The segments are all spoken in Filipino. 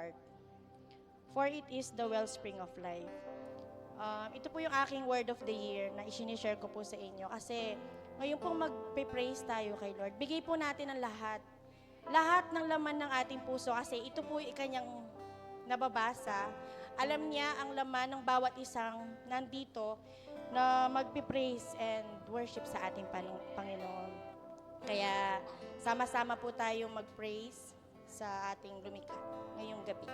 heart, for it is the wellspring of life. Ito po yung aking word of the year na isinishare ko po sa inyo kasi ngayon pong mag-praise tayo kay Lord. Bigay po natin ang lahat. Lahat ng laman ng ating puso kasi ito po yung kanyang nababasa. Alam niya ang laman ng bawat isang nandito na magpipraise and worship sa ating Panginoon. Kaya sama-sama po tayong mag-praise sa ating lumikha ngayong gabi.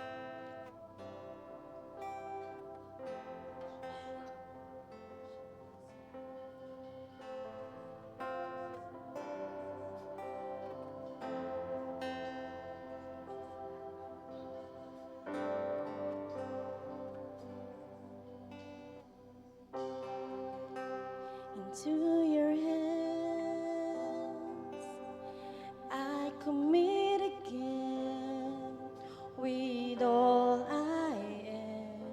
Into your hands I commit again with all I am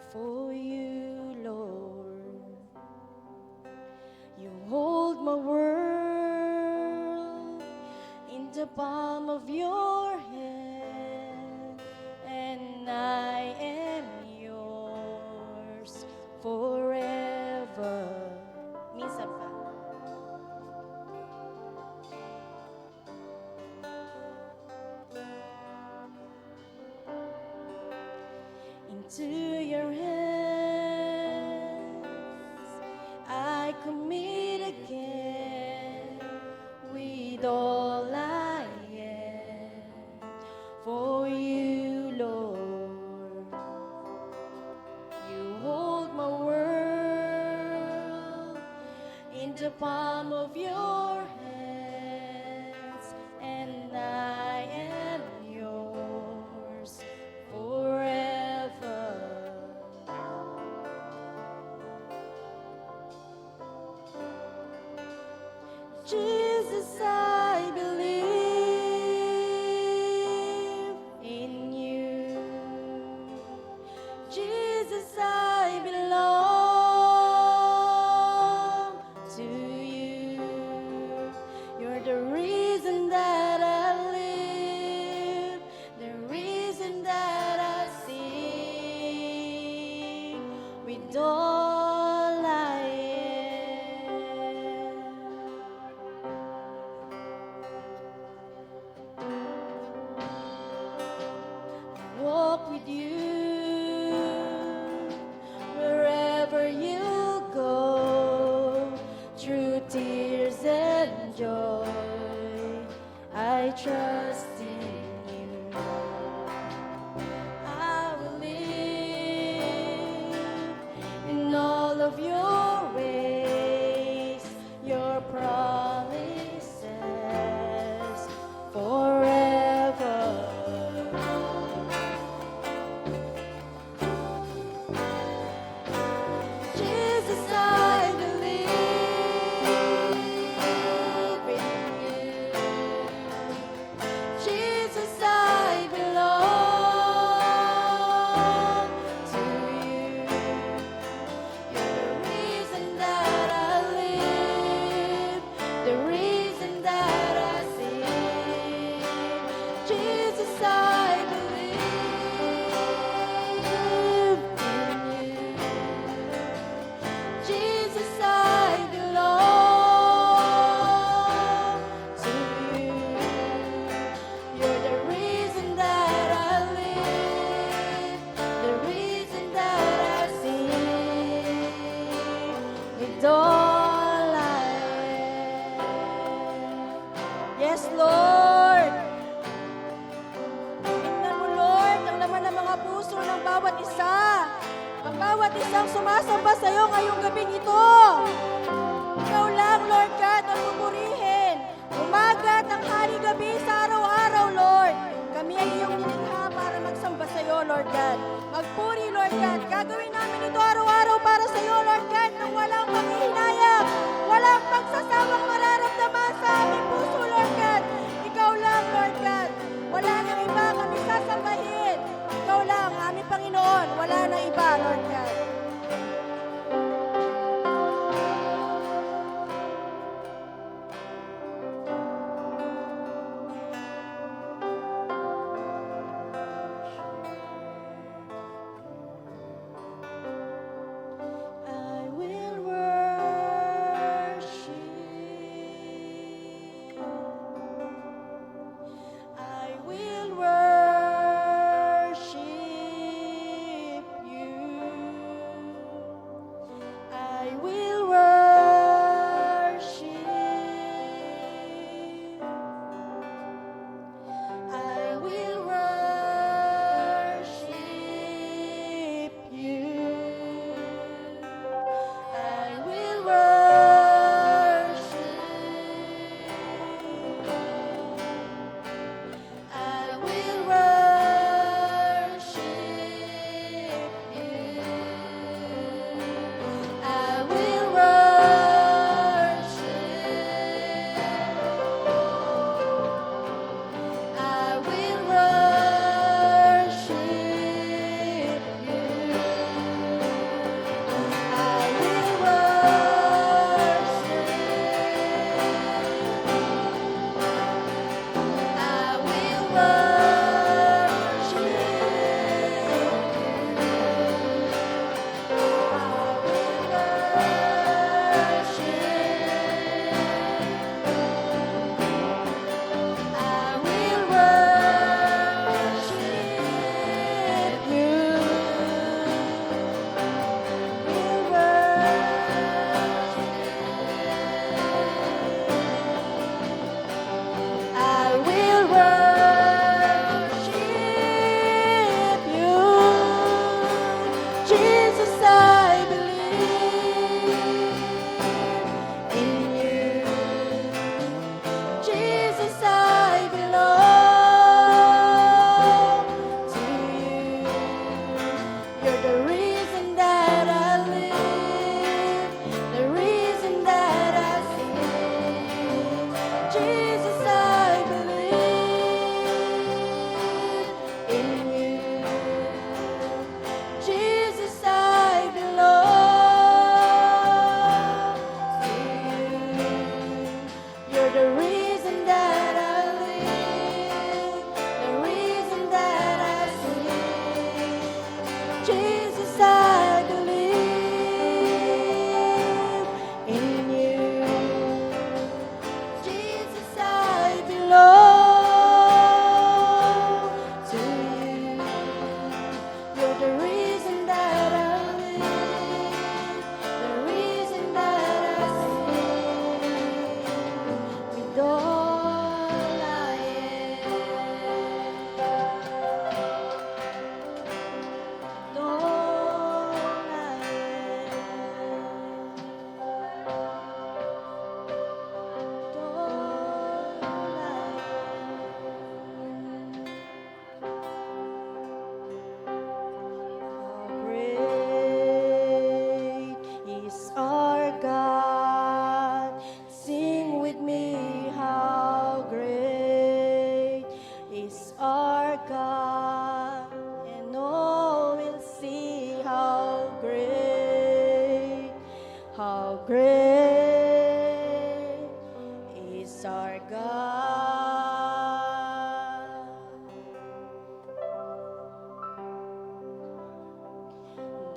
for you, Lord. You hold my world in the palm of your hand, and I am yours forever. Minsan pa. Into your hands I commit again with all I am for you, Lord. You hold my world in the palm of your hands, and I am yours forever. Jesus, I believe in you. Jesus, I belong to you. You're the reason that I live, the reason that I sing with all I am. Walk with you wherever you go, through tears and joy. I trust in you. I will live in all of your ways, your promises forever. Jesus, I believe in you. Jesus, I belong to you. You're the reason that I live, the reason that I sing. Jesus, I believe in you. Jesus, I belong to you. You're the reason that I live, the reason that I sing with all I am. Yes, Lord. Tingnan mo, Lord, ang laman ng mga puso ng bawat isa. Ang bawat isang sumasamba sa iyo ngayong gabing ito. Ikaw lang, Lord God, ang pupurihin. Umaga, tanghali, gabi, sa araw-araw, Lord. Kami ay iyong nilikha para magsamba sa iyo, Lord God. Magpuri, Lord God. Gagawin namin ito araw-araw para sa iyo, Lord God, nang walang panghihinayang, walang pagsasawang mararamdaman sa aming puso, Lord God. Ikaw lang, Lord God. Wala nang iba kami sasambahin. Ikaw lang, aming Panginoon. Wala nang iba, Lord God.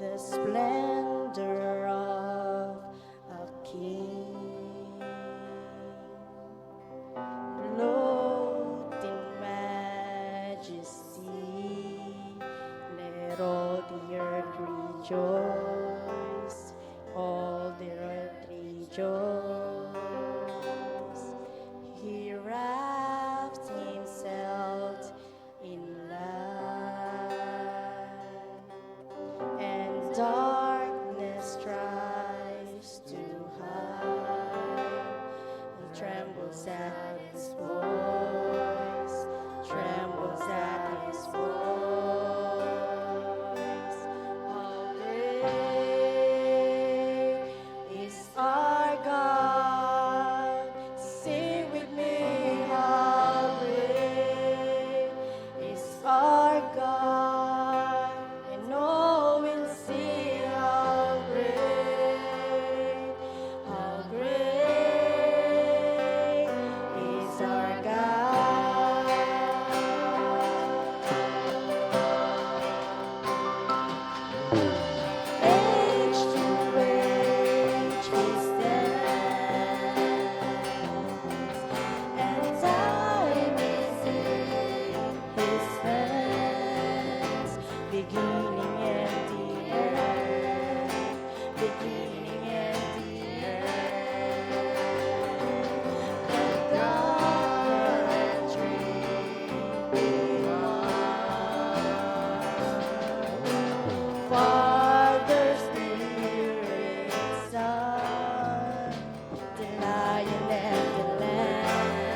the splendor of a king, clothed in majesty. Let all the earth rejoice, all the earth rejoice. He wrapped himself in light, and darkness tries to hide, and trembles at his voice, trembles at his voice. How great is our God! Sing with me, how great is our God, and all will see how great is our God. Age to age he stands, and time is in his hands, beginning and the end, beginning and the end. And God and tree Father, Spirit, Son, the Lion and the Lamb,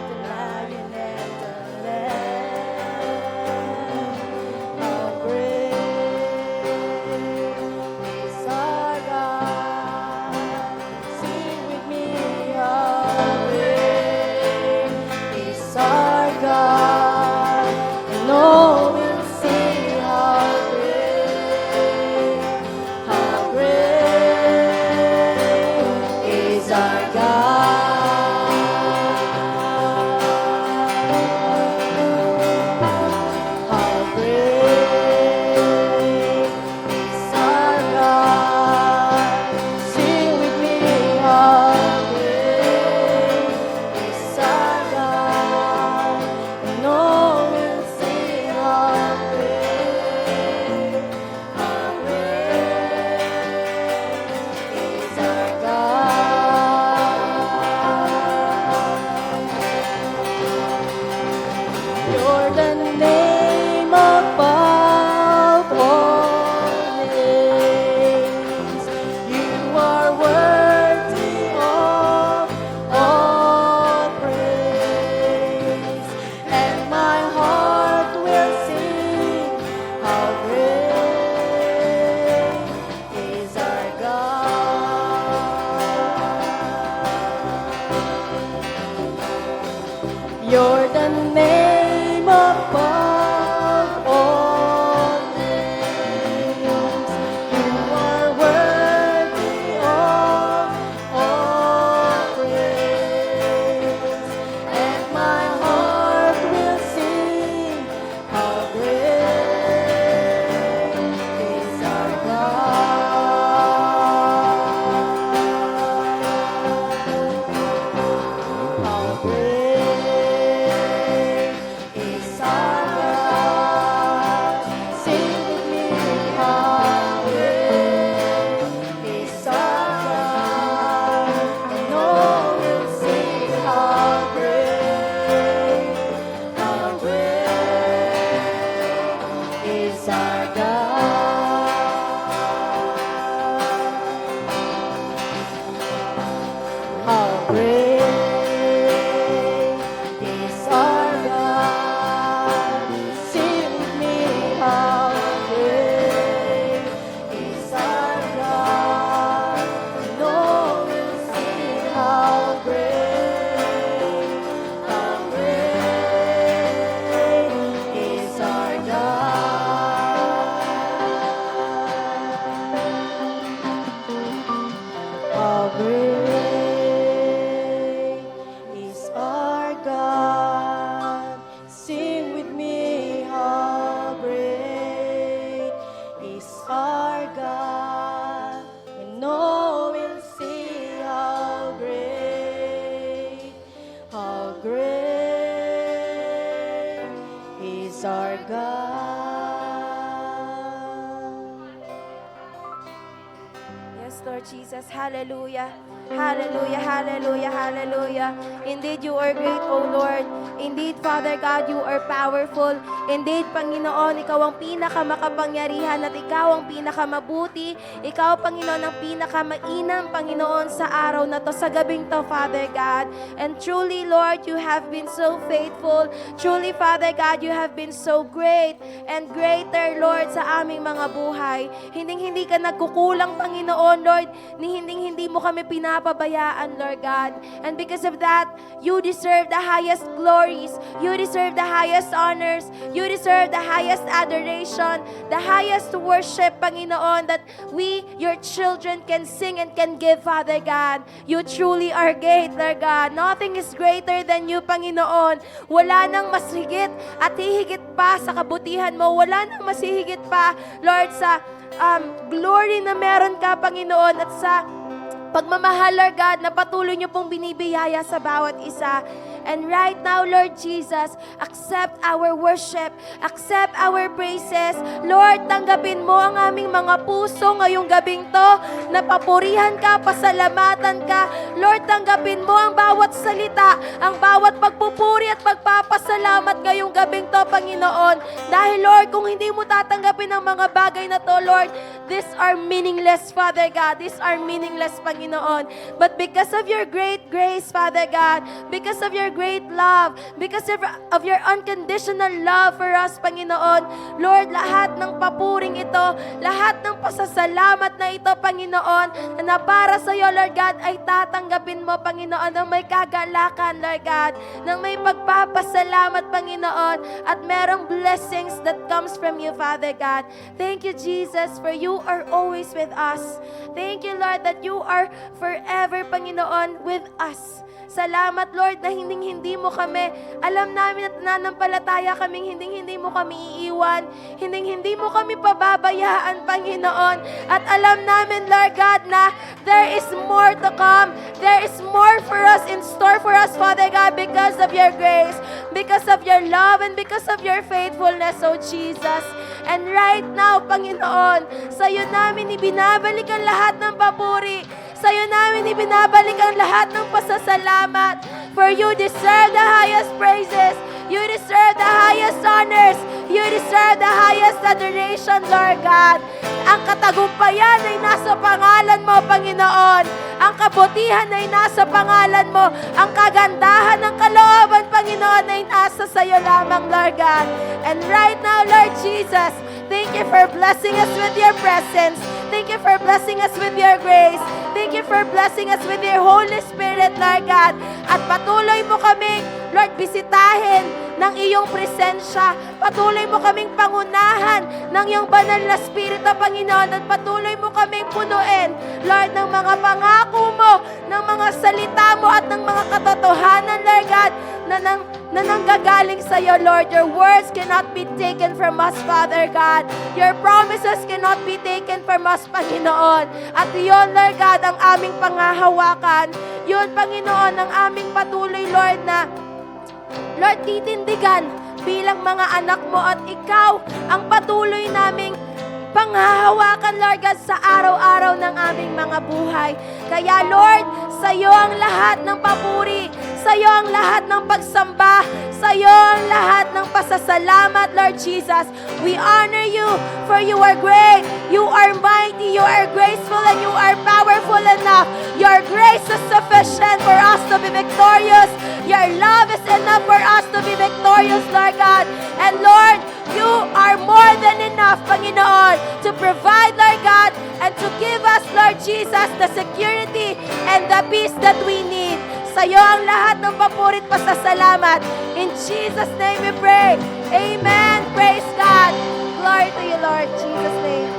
the Lion and the Lamb. How great is our God! Sing with me, how great is our God, and all will see how great is our God. How great is our God! Sing with me, how great is our God, and all will see how great is our God. You're the name above all names. You are worthy of all praise, and my heart will sing how great is our God. You're the name above all names. You are worthy of all praise, and my heart will sing how great is our God. How great is our God! Sing with me, how great is our God, and all will see how great is our God. How great is our God! Sing with me, how great is our God, and all will see how great is our God. our God. Yes, Lord Jesus. Hallelujah. Hallelujah, hallelujah, hallelujah. Indeed, you are great, O Lord. Indeed, Father God, you are powerful. Indeed, Panginoon, ikaw ang pinakamakapangyarihan at ikaw ang pinakamabuti. Ikaw, Panginoon, ang pinakamainam, Panginoon, sa araw na to, sa gabing to, Father God. And truly, Lord, you have been so faithful. Truly, Father God, you have been so great and greater, Lord, sa aming mga buhay. Hindi ka nagkukulang, Panginoon, Lord, hindi mo kami pinapabayaan, Lord God. And because of that, you deserve the highest glories. You deserve the highest honors. You deserve the highest adoration, the highest worship, Panginoon, that we, your children, can sing and can give, Father God. You truly are great, Lord God. Nothing is greater than you, Panginoon. Wala nang mas higit at hihigit pa sa kabutihan mo. Wala nang mas hihigit pa, Lord, sa glory na meron ka, Panginoon, at sa pagmamahal, Lord God, na patuloy niyo pong binibiyaya sa bawat isa. And right now, Lord Jesus, accept our worship, accept our praises. Lord, tanggapin mo ang aming mga puso ngayong gabing to, na papurihan ka, pasalamatan ka. Lord, tanggapin mo ang bawat salita, ang bawat pagpupuri at pagpapasalamat ngayong gabing to, Panginoon. Dahil, Lord, kung hindi mo tatanggapin ang mga bagay na to, Lord, these are meaningless, Father God. These are meaningless, Panginoon. But because of your great grace, Father God, because of your great love, because of your unconditional love for us, Panginoon, Lord, lahat ng papuring ito, lahat ng pasasalamat na ito, Panginoon, na para sa iyo, Lord God, ay tatanggapin mo, Panginoon, ng may kagalakan, Lord God, ng may pagpapasalamat, Panginoon, at merong blessings that comes from you, Father God. Thank you, Jesus, for you are always with us. Thank you, Lord, that you are forever, Panginoon, with us. Salamat, Lord, na hindi mo kami, alam namin at nananampalataya kaming hindi mo kami iiwan, hindi mo kami pababayaan, Panginoon. At alam namin, Lord God, na there is more to come. There is more for us, in store for us, Father God, because of your grace, because of your love, and because of your faithfulness, oh Jesus. And right now, Panginoon, sa iyo namin ibinabalik ang lahat ng papuri. Sa iyo namin ibinabalik ang lahat ng pasasalamat. For you deserve the highest praises. You deserve the highest honors. You deserve the highest adoration, Lord God. Ang katagumpayan ay nasa pangalan mo, Panginoon. Ang kabutihan ay nasa pangalan mo. Ang kagandahan ng kalooban, Panginoon, ay nasa sa iyo lamang, Lord God. And right now, Lord Jesus, thank you for blessing us with your presence. Thank you for blessing us with your grace. Thank you for blessing us with your Holy Spirit, Lord God. At patuloy mo kaming, Lord, bisitahin ng iyong presensya. Patuloy mo kaming pangunahan ng iyong banal na Espiritu, Panginoon. At patuloy mo kaming punuin, Lord, ng mga pangako mo, ng mga salita mo at ng mga katotohanan, Lord God, na nanggagaling sa iyo, Lord. Your words cannot be taken from us, Father God. Your promises cannot be taken from us, Panginoon. At yun, Lord God, ang aming pangahawakan. Yun, Panginoon, ang aming patuloy, Lord, na Lord, titindigan bilang mga anak mo, at ikaw ang patuloy naming panghahawakan, Lord God, sa araw-araw ng aming mga buhay. Kaya, Lord, sa iyo ang lahat ng papuri, sa iyo ang lahat ng pagsamba, sa iyo ang lahat ng pasasalamat, Lord Jesus. We honor you, for you are great, you are mighty, you are graceful, and you are powerful enough. Your grace is sufficient for us to be victorious. Your love is enough for us to be victorious, Lord God. And Lord, you are more than enough, Panginoon, to provide, Lord God, and to give us, Lord Jesus, the security and the peace that we need. Sa iyo ang lahat ng papurit pasasalamat. In Jesus' name we pray. Amen. Praise God. Glory to you, Lord. In Jesus' name.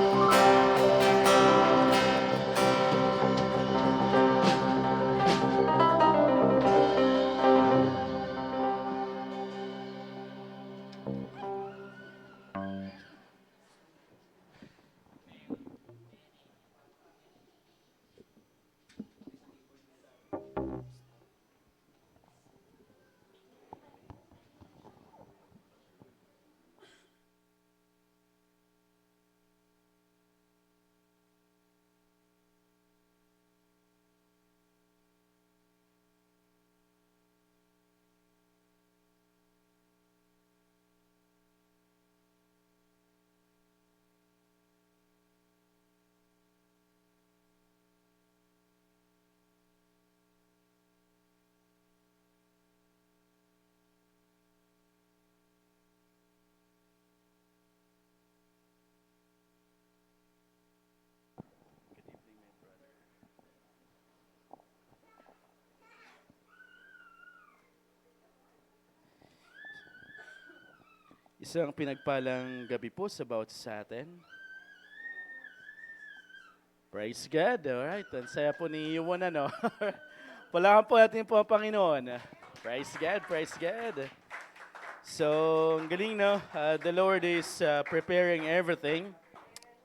Isang pinagpalang gabi po sa bawat sa atin. Praise God. Alright. Ang saya po ni Yuwon, ano? Palakan po natin po ang Panginoon. Praise God. Praise God. So, ang galing, no? The Lord is preparing everything.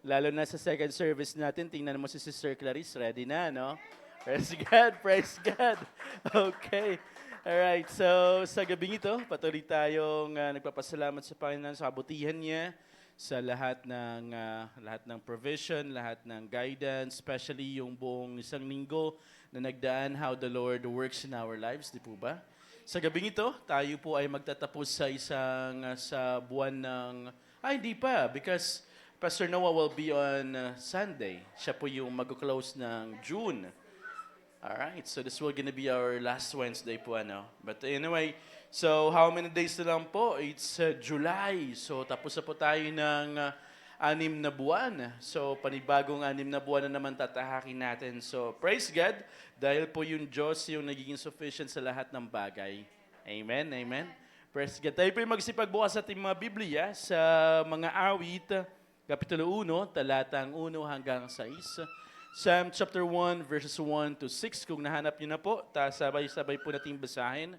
Lalo na sa second service natin, tingnan mo si Sister Clarice, ready na, no? Praise God, praise God. Okay. Alright, so sa gabing ito, patuloy tayong nagpapasalamat sa Panginoon sa kabutihan niya, sa lahat ng provision, lahat ng guidance, especially yung buong isang linggo na nagdaan how the Lord works in our lives, di po ba? Sa gabing ito, tayo po ay magtatapos sa buwan ng, hindi pa, because Pastor Noah will be on Sunday. Siya po yung mag-close ng June. Alright, so this will gonna be our last Wednesday po, ano. But anyway, so how many days na lang po? It's July. So tapos na po tayo ng 6 na buwan. So panibagong 6 na buwan na naman tatahakin natin. So praise God, dahil po yung Diyos yung nagiging sufficient sa lahat ng bagay. Amen, amen. Praise God. Tayo po yung magsipagbukas sa ating mga Biblia sa mga awit, Kapitulo 1, talatang 1 hanggang 6. Psalm chapter 1, verses 1 to 6. Kung nahanap niyo na po, sabay-sabay po natin basahin.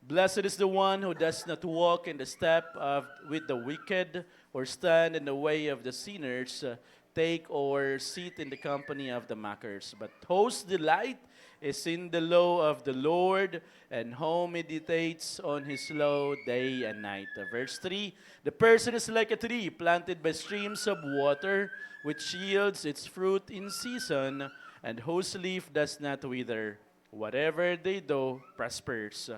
Blessed is the one who does not walk in the step with the wicked, or stand in the way of the sinners, take or sit in the company of the mockers. But whose delight is in the law of the Lord, and who meditates on his law day and night. Verse 3, the person is like a tree planted by streams of water, which yields its fruit in season, and whose leaf does not wither. Whatever they do prospers.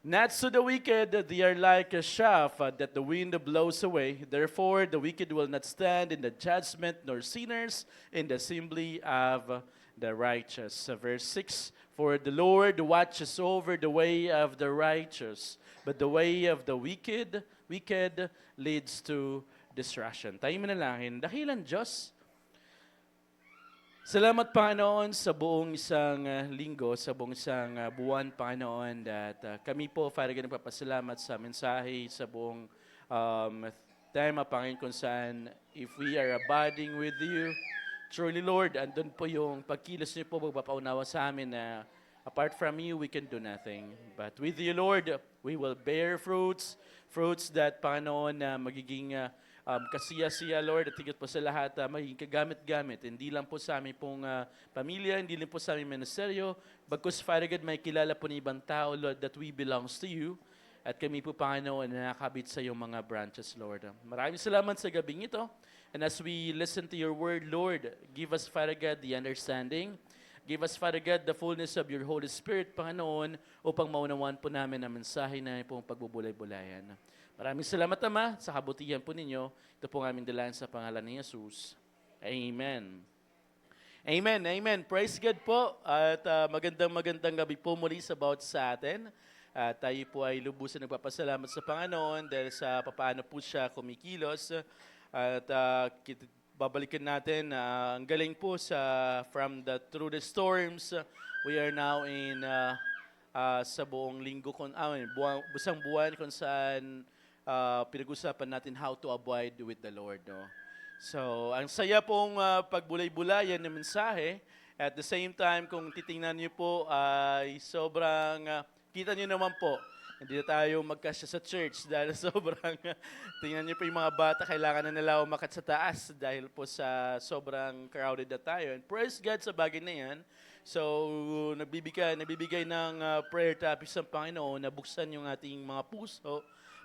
Not so the wicked, they are like a chaff that the wind blows away. Therefore, the wicked will not stand in the judgment, nor sinners in the assembly of the righteous. Verse 6, for the Lord watches over the way of the righteous, but the way of the wicked leads to destruction. Tayo manalangin. Dakilan Diyos, salamat Panginoon sa buong isang linggo, sa buong isang buwan Panginoon, that kami po, Father God, nagpapasalamat sa mensahe, sa buong tema Panginoon kung saan if we are abiding with you, truly Lord, andun po yung pagkilos niyo po, magpapaunawa sa amin na apart from you, we can do nothing. But with you, Lord, we will bear fruits that, Panginoon, na magiging kasiya-siya, Lord, at higit po sa lahat, magiging kagamit-gamit. Hindi lang po sa aming pong pamilya, hindi lang po sa aming ministeryo, bagkus, Father God, may kilala po ng ibang tao, Lord, that we belongs to you. At kami po, Panginoon, na nakakabit sa iyong mga branches, Lord. Maraming salamat sa gabing ito. And as we listen to your word, Lord, give us, Father God, the understanding. Give us, Father God, the fullness of your Holy Spirit, Panginoon, upang maunawaan po namin ang mensahe na pong pagbubulay-bulayan. Maraming salamat, Ama, sa kabutihan po ninyo. Ito po ang aming dalangin sa pangalan ni Jesus. Amen. Amen, amen. Praise God po. At magandang gabi po muli sa bawat sa atin. Tayo po ay lubusan nagpapasalamat sa Panginoon dahil sa papaano po siya kumikilos. At babalikan natin, ang galing po from through the storms, we are now in sa buong linggo, busang buwan kung saan pinag-usapan natin how to abide with the Lord. No? So, ang saya pong pagbulay-bulayan ng mensahe. At the same time, kung titingnan niyo po, ay sobrang, kita niyo naman po, hindi na tayo magkasya sa church dahil sobrang, tingnan niyo po yung mga bata, kailangan na nila umakyat sa taas dahil po sa sobrang crowded na tayo. And praise God sa bagay na yan. So, nagbibigay ng prayer topics ng Panginoon na buksan yung ating mga puso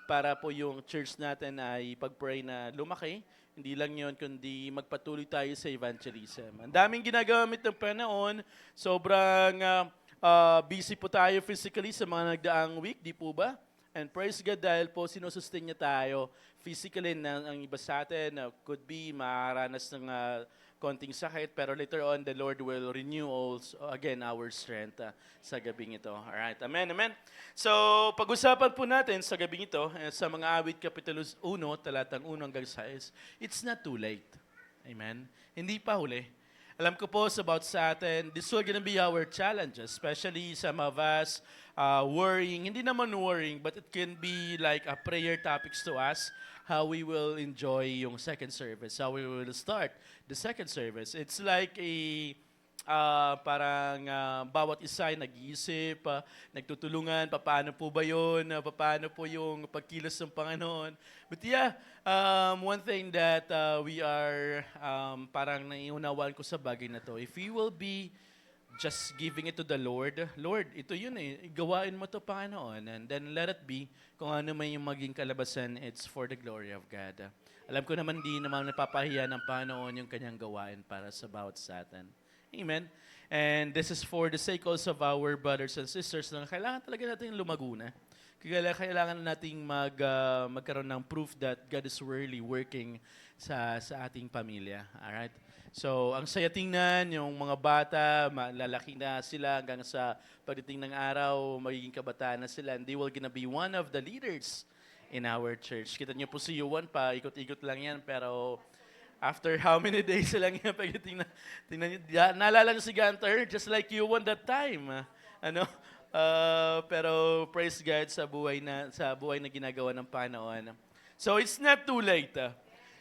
para po yung church natin ay pag-pray na lumaki. Hindi lang yun, kundi magpatuloy tayo sa evangelism. Ang daming ginagamit ng panahon, sobrang busy po tayo physically sa mga nagdaang week, di po ba? And praise God dahil po sinusustain niya tayo physically ang iba sa atin. Could be makaranas ng konting sakit, pero later on, the Lord will renew also, again, our strength sa gabing ito. Alright, amen, amen. So, pag-usapan po natin sa gabing ito, sa mga awit Kapitulo 1, talatang 1 hanggang 6, it's not too late. Amen? Hindi pa huli. Alam ko po about sa atin, this will gonna be our challenge, especially some of us worrying, hindi naman worrying, but it can be like a prayer topics to us, how we will enjoy yung second service, how we will start the second service. It's like parang bawat isa ay nag-iisip, nagtutulungan, paano po ba yun, paano po yung pagkilos ng Panginoon. But yeah, one thing that we are parang naiunawaan ko sa bagay na to, if we will be just giving it to the Lord, Lord, ito yun gawain mo to Panginoon, and then let it be, kung ano man yung maging kalabasan, it's for the glory of God. Alam ko naman di naman napapahiya ng Panginoon yung kanyang gawain para sa bawat sa atin. Amen. And this is for the sake also of our brothers and sisters na kailangan talaga natin lumago na. Kailangan nating magkaroon ng proof that God is really working sa ating pamilya. Alright? So, ang saya tingnan, yung mga bata, lalaki na sila hanggang sa pagdating ng araw, magiging kabataan na sila, and they will gonna be one of the leaders in our church. Kita niyo po si Yuan pa, ikot-ikot lang yan, pero after how many days lang yan, pagdating na, tingnan niyo, naalala niyo si Gunter, just like Yuan that time. Pero praise God sa buhay na ginagawa ng Panginoon. So it's not too late.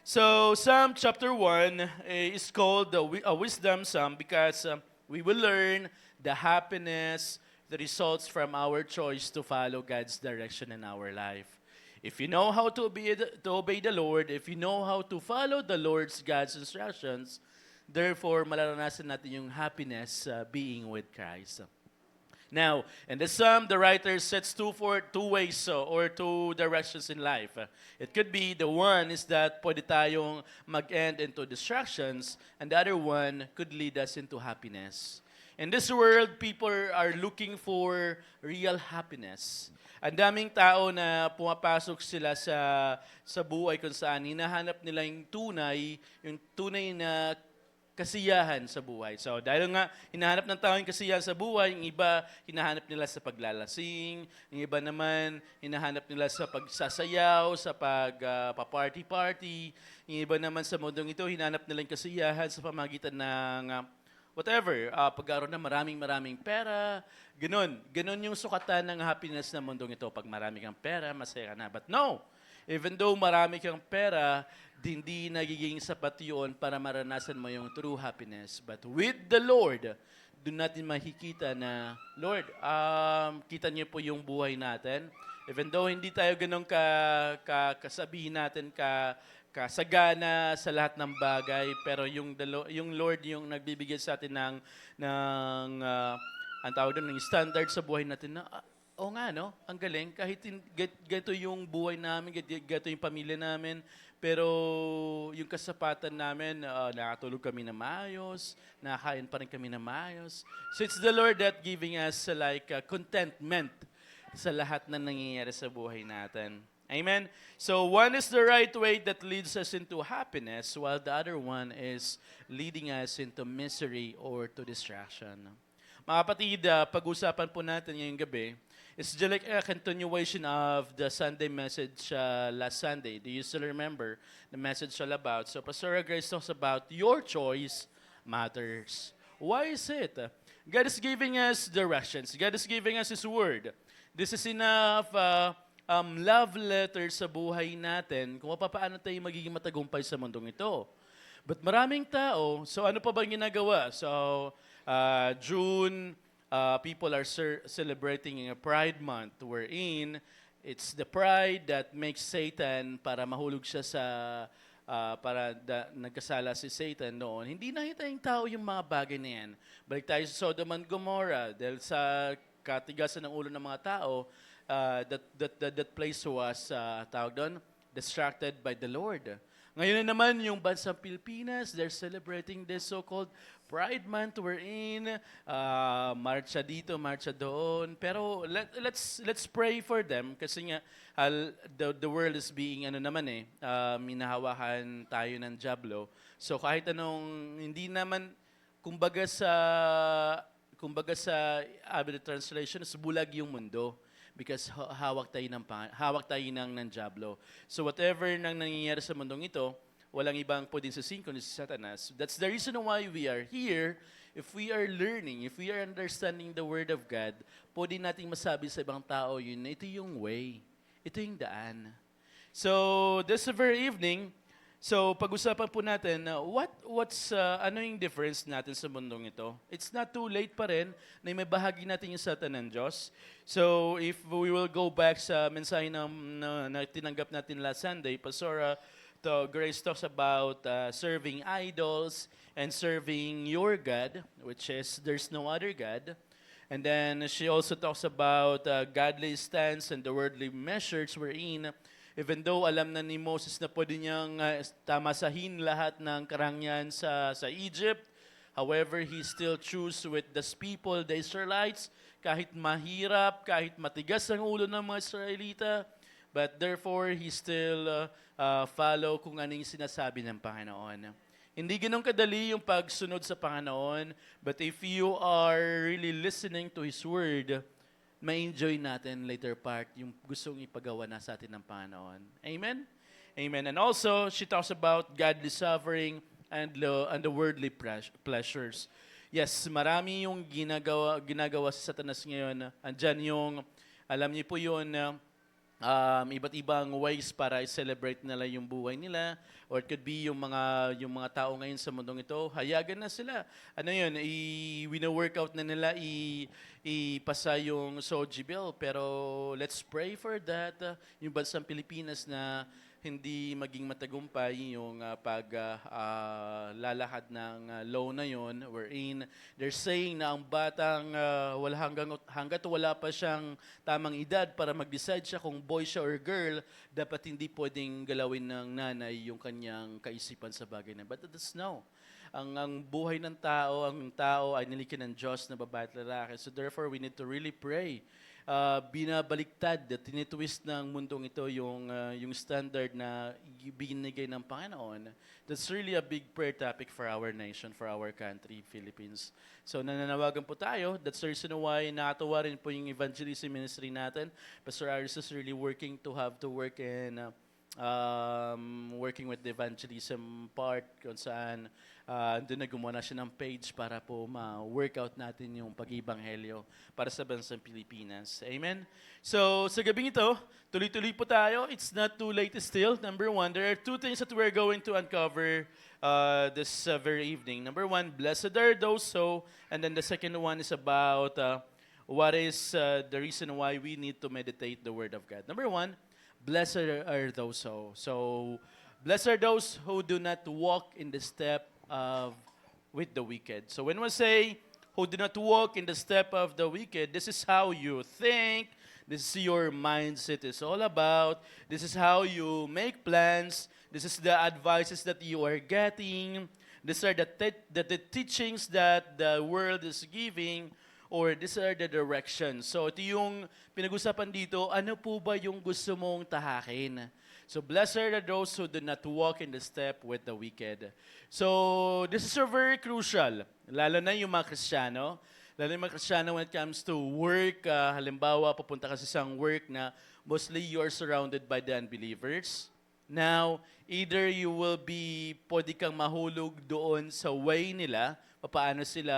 So Psalm chapter 1 is called a wisdom psalm because we will learn the happiness, the results from our choice to follow God's direction in our life. If you know how to obey the Lord, if you know how to follow the Lord's God's instructions, therefore mararanasan natin yung happiness being with Christ. Now, in the psalm, the writer sets two ways or two directions in life. It could be the one is that pwede tayong mag-end into distractions, and the other one could lead us into happiness. In this world, people are looking for real happiness. Ang daming tao na pumapasok sila sa buhay kung saan hinahanap nila yung tunay na kasiyahan sa buhay. So dahil nga hinahanap ng tao yung kasiyahan sa buhay, yung iba hinahanap nila sa paglalasing, yung iba naman hinahanap nila sa pagsasayaw, sa pagpa-party-party, yung iba naman sa mundong ito hinahanap nila yung kasiyahan sa pamagitan ng whatever, pagkaroon ng maraming pera, ganun yung sukatan ng happiness ng mundong ito. Pag marami kang pera, masaya ka na. But no, even though marami kang pera, hindi nagiging sapat yun para maranasan mo yung true happiness. But with the Lord, doon natin makikita na, Lord, kita niyo po yung buhay natin. Even though hindi tayo ganun kasabihin natin kasagana sa lahat ng bagay, pero yung Lord yung nagbibigay sa atin ang tawag doon, ng standard sa buhay natin na, oo nga, no? Ang galing. Kahit ganito yung buhay namin, ganito yung pamilya namin, pero yung kasapatan namin, nakatulog kami na maayos, nakakain pa rin kami na maayos. So it's the Lord that giving us contentment sa lahat na nangyayari sa buhay natin. Amen? So one is the right way that leads us into happiness, while the other one is leading us into misery or to distraction. Mga kapatid, pag-usapan po natin ngayong gabi, it's just like a continuation of the Sunday message last Sunday. Do you still remember the message all about? So Pastor Grace talks about your choice matters. Why is it? God is giving us directions. God is giving us His Word. This is enough love letter sa buhay natin kung paano tayo magiging matagumpay sa mundong ito. But maraming tao, so ano pa bang ginagawa? So June, people are celebrating a Pride Month wherein it's the pride that makes Satan para mahulog siya nagkasala si Satan noon. Hindi nakita yung tao yung mga bagay na yan. Balik tayo sa Sodom and Gomorrah dahil sa katigasan ng ulo ng mga tao, that place was, tawag doon, distracted by the Lord. Ngayon na naman, yung bansang Pilipinas, they're celebrating this so-called Pride Month wherein marcha dito, marcha doon. Pero let's pray for them kasi nga the world is being minahawakan tayo ng diablo. So kahit anong hindi naman kumbaga sa Avid translation is bulag yung mundo. Because hawak tayo ng diablo. So whatever nang nangyayari sa mundong ito, Walang ibang pwedeng sisihin kundi si Satanas. That's the reason why we are here. If we are learning, if we are understanding the Word of God, pwede nating masabi sa ibang tao yun, na ito yung way. Ito yung daan. So, this very evening, so pag-usapan po natin, ano yung difference natin sa mundong ito? It's not too late pa rin na may bahagi natin yung salita ng Diyos. So, if we will go back sa mensahe na tinanggap natin last Sunday, Pastora Grace talks about serving idols and serving your God, which is there's no other God. And then she also talks about godly stance and the worldly measures wherein even though alam na ni Moses na pwede niyang tamasahin lahat ng karangyaan sa Egypt, however, he still choose with the people, the Israelites, kahit mahirap, kahit matigas ang ulo ng mga Israelita, but therefore, he still follow kung ano yung sinasabi ng Panginoon. Hindi ganun kadali yung pagsunod sa Panginoon, but if you are really listening to His Word, ma-enjoy natin later part yung gustong ipagawa na sa atin ng Panginoon. Amen? Amen. And also, she talks about godly suffering and the worldly pleasures. Yes, marami yung ginagawa sa Satanas ngayon. Andyan yung, alam niyo po yun, iba't ibang ways para i-celebrate nila yung buhay nila, or it could be yung mga tao ngayon sa mundong ito, hayagan na sila. Ano yun, wina-workout na nila, ipasa yung SOGI bill, pero let's pray for that. Yung bansang Pilipinas na hindi maging matagumpay yung paglalakad ng law na yon, wherein they're saying na ang batang hanggat wala pa siyang tamang edad para mag-decide siya kung boy siya or girl, dapat hindi pwedeng galawin ng nanay yung kanyang kaisipan sa bagay na. But that's no. Ang buhay ng tao, ang tao ay nilikha ng Diyos na babae at lalaki. So therefore, we need to really pray. Binabaliktad at tinitwist ng mundong ito yung standard na binigay ng Panginoon. That's really a big prayer topic for our nation, for our country, Philippines. So nananawagan po tayo. That's the reason why nakatuwa rin po yung evangelism ministry natin. Pastor Aris is really working to work in working with the evangelism part kung saan doon na gumawa na siya ng page para po ma-workout natin yung pag-ibanghelyo para sa bansang Pilipinas. Amen? So, sa gabing ito, tuloy-tuloy po tayo. It's not too late still. Number one, there are two things that we're going to uncover this very evening. Number one, blessed are those so, and then the second one is about what is the reason why we need to meditate the Word of God. Number one, blessed are those so. So, blessed are those who do not walk in the step with the wicked. So when we say, who do not walk in the step of the wicked, this is how you think, this is your mindset is all about, this is how you make plans, this is the advices that you are getting, these are the teachings that the world is giving, or these are the directions. So ito yung pinag-usapan dito, ano po ba yung gusto mong tahakin? So blessed are those who do not walk in the step with the wicked. So this is very crucial, lalo na yung mga Kristiyano. Lalo yung mga Kristiyano when it comes to work, halimbawa pupunta ka sa isang work na mostly you are surrounded by the unbelievers. Now, either you will be, pwede kang mahulog doon sa way nila, paano sila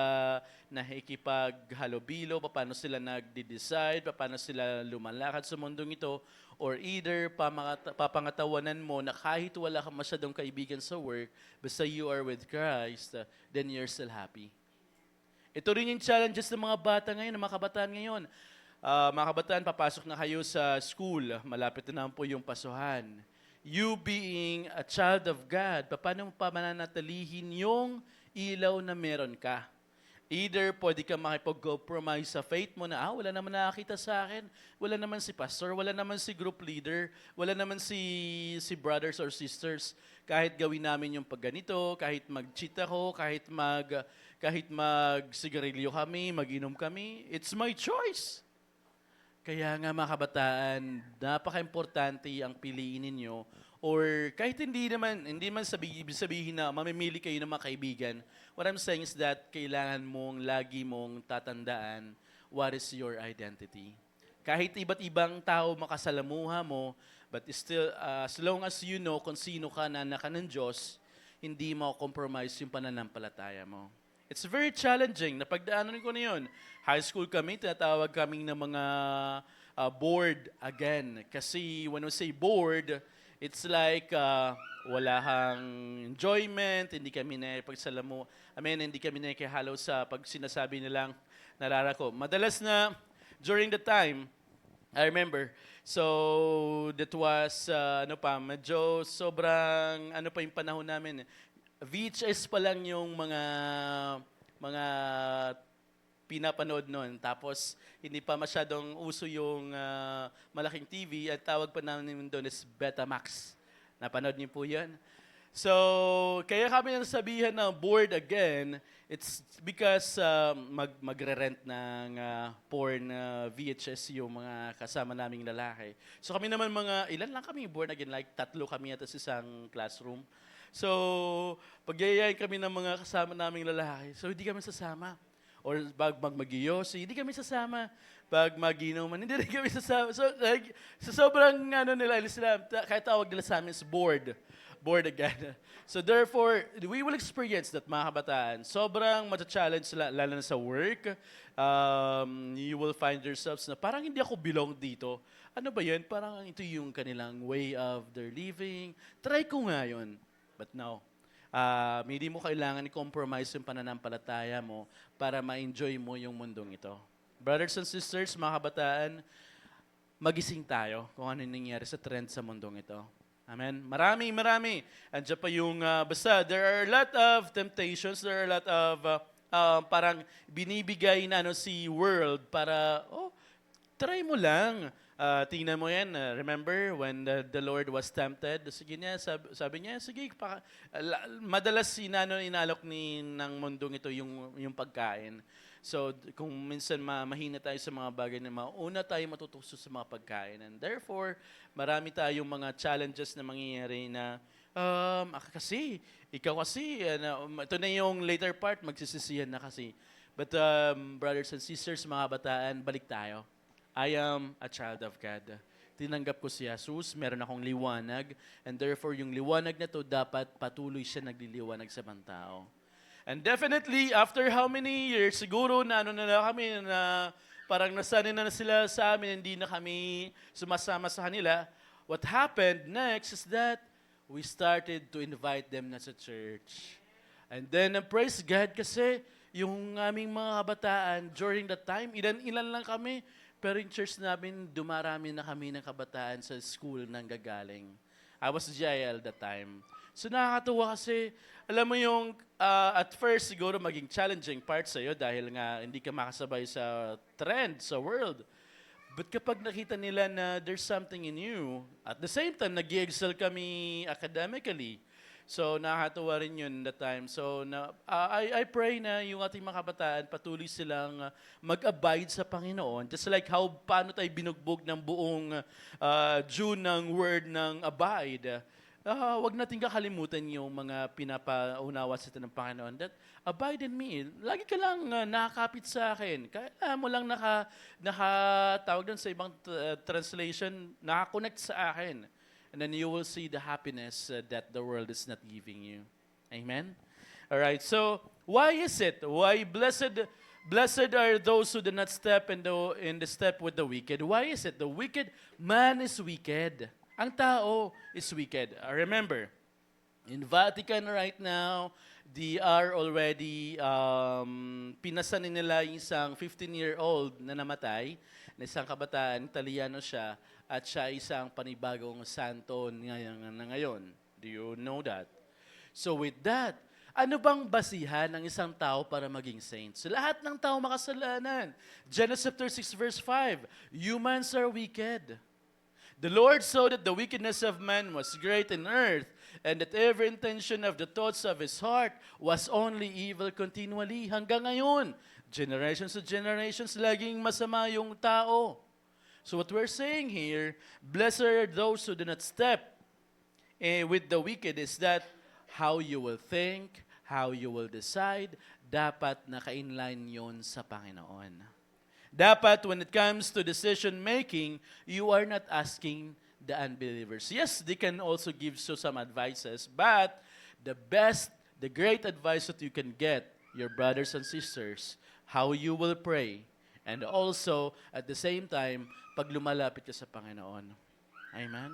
nakikipaghalubilo, paano sila nagde-decide, paano sila lumalakad sa mundong ito, or either papangatawanan mo na kahit wala ka masyadong kaibigan sa work, basta you are with Christ, then you're still happy. Ito rin yung challenges ng mga bata ngayon, ng mga kabataan ngayon. Mga kabataan, papasok na kayo sa school, malapit na naman po yung pasuhan. You being a child of God, paano mo pa mananatilihin yung ilaw na meron ka? Either pwede ka makipag-compromise sa faith mo na, wala naman nakakita sa akin, wala naman si pastor, wala naman si group leader, wala naman si brothers or sisters. Kahit gawin namin yung pagganito, kahit mag-cheat ako, kahit mag-sigarilyo kami, mag-inom kami, it's my choice. Kaya nga mga kabataan, napaka-importante ang piliin ninyo. Or kahit hindi man sabihin na mamimili kayo ng mga kaibigan, what I'm saying is that kailangan mong lagi mong tatandaan what is your identity. Kahit iba't ibang tao makasalamuha mo, But still, as long as you know kung sino ka na anak ka ng Diyos, hindi mo compromise yung pananampalataya mo. It's very challenging. Napagdaanan ko na yun. High school kami, tinatawag kaming ng mga bored again. Kasi when we say bored, it's like wala kang enjoyment, hindi kami nakipagsalamu. Hindi kami nakihalo sa pag sinasabi nilang nararako. Madalas na during the time, I remember, so that was, medyo sobrang, pa yung panahon namin. VHS pa lang yung mga pinapanood noon. Tapos, hindi pa masyadong uso yung malaking TV. At tawag pa namin doon is Betamax. Napanood niyo po yan? So, kaya kami nang sabihan na bored again, it's because magre-rent ng porn VHS yung mga kasama naming lalaki. So kami naman ilan lang kami bored again, like 3 kami at sa isang classroom. So, pagyayayin kami ng mga kasama naming lalaki, so hindi kami sasama. Or mag-magiyosi, hindi kami sasama. Pag mag-inuman, hindi rin kami sasama. So, like, sa sobrang nila, kahit tawag nila sa amin is bored again. So therefore, we will experience that, mga kabataan. Sobrang mata-challenge lalo na sa work. You will find yourselves na parang hindi ako belong dito. Ano ba yan? Parang ito yung kanilang way of their living. Try ko nga yun. But no. Hindi mo kailangan i-compromise yung pananampalataya mo para ma-enjoy mo yung mundong ito. Brothers and sisters, mga kabataan, magising tayo kung ano nangyayari sa trend sa mundong ito. Amen. Marami. Andiyan pa yung, basta, there are a lot of temptations, there are a lot of, parang binibigay na si world para, try mo lang. Tingnan mo yan. Remember when the Lord was tempted? Sige niya, sabi niya, sige, madalas inalok ng mundong ito yung pagkain. So, kung minsan mahina tayo sa mga bagay na mauna tayo matutuso sa mga pagkain. And therefore, marami tayong mga challenges na mangyayari na, ikaw kasi, ito na yung later part, magsisisihan na kasi. But brothers and sisters, mga bataan, balik tayo. I am a child of God. Tinanggap ko si Jesus, meron akong liwanag, and therefore yung liwanag na to dapat patuloy siya nagliliwanag sa ibang tao. And definitely, after how many years, siguro na kami na parang nasanay na sila sa amin, hindi na kami sumasama sa kanila. What happened next is that we started to invite them na sa church. And then, praise God kasi yung aming mga kabataan, during that time, ilan lang kami, pero yung church namin, dumarami na kami ng kabataan sa school nang gagaling. I was GIL that time. So nakakatuwa kasi, alam mo yung, at first siguro maging challenging part sa'yo dahil nga hindi ka makasabay sa trend, sa world. But kapag nakita nila na there's something in you, at the same time, nag-excel kami academically. So nakakatuwa rin yun that time. So I pray na yung ating mga kabataan patuloy silang mag-abide sa Panginoon. Just like paano tayo binugbog ng buong June ng word ng abide. Wag natin kakalimutan yung mga pinapaunawa sa atin ng Panginoon that abide in me. Lagi ka lang nakakapit sa akin. Kaya mo lang nakatawag doon sa ibang translation, nakakonect sa akin. And then you will see the happiness that the world is not giving you. Amen? All right. So, why is it? Why blessed are those who do not step in the step with the wicked? Why is it? The wicked man is wicked. Ang tao is wicked. Remember, in Vatican right now, they are already, pinasan nila yung isang 15-year-old na namatay, na isang kabataan, Italiano siya, at siya isang panibagong santo ngayon. Do you know that? So with that, ano bang basihan ng isang tao para maging saints? Lahat ng tao makasalanan. Genesis chapter 6 verse 5, humans are wicked. The Lord saw that the wickedness of man was great in earth, and that every intention of the thoughts of his heart was only evil continually. Hanggang ngayon, generations to generations, laging masama yung tao. So what we're saying here, blessed are those who do not step with the wicked, is that how you will think, how you will decide, dapat naka-inline yun sa Panginoon. Dapat when it comes to decision making, you are not asking the unbelievers. Yes, they can also give you some advices, but the great advice that you can get, your brothers and sisters, how you will pray, and also, at the same time, pag lumalapit ka sa Panginoon. Amen?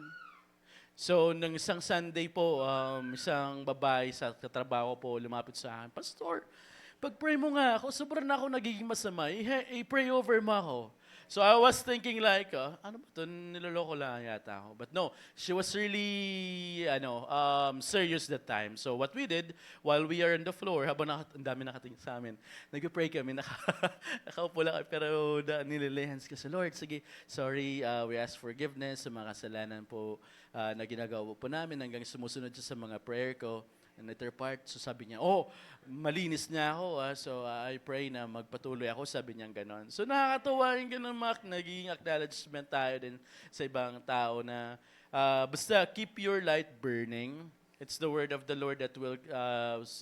So, nung isang Sunday po, isang babae sa katrabaho po lumapit sa akin, Pastor, pag-pray mo nga ako, sobrang na ako nagiging masama, i-pray over mo ako. So I was thinking like, ano ba ito, niloloko lang yata ako. But no, she was really, serious that time. So what we did, while we are on the floor, habang ang dami nakatingin sa amin, nag-pray kami, nakaupo lang, pero nililay hands ka sa Lord. Sige, sorry, we ask forgiveness sa mga kasalanan po na ginagawa po namin hanggang sumusunod siya sa mga prayer ko. And later part, so sabi niya, malinis niya ako. So I pray na magpatuloy ako, sabi niya ganon. So nakakatawa yung ganon, naging acknowledgement tayo din sa ibang tao na basta keep your light burning. It's the word of the Lord that will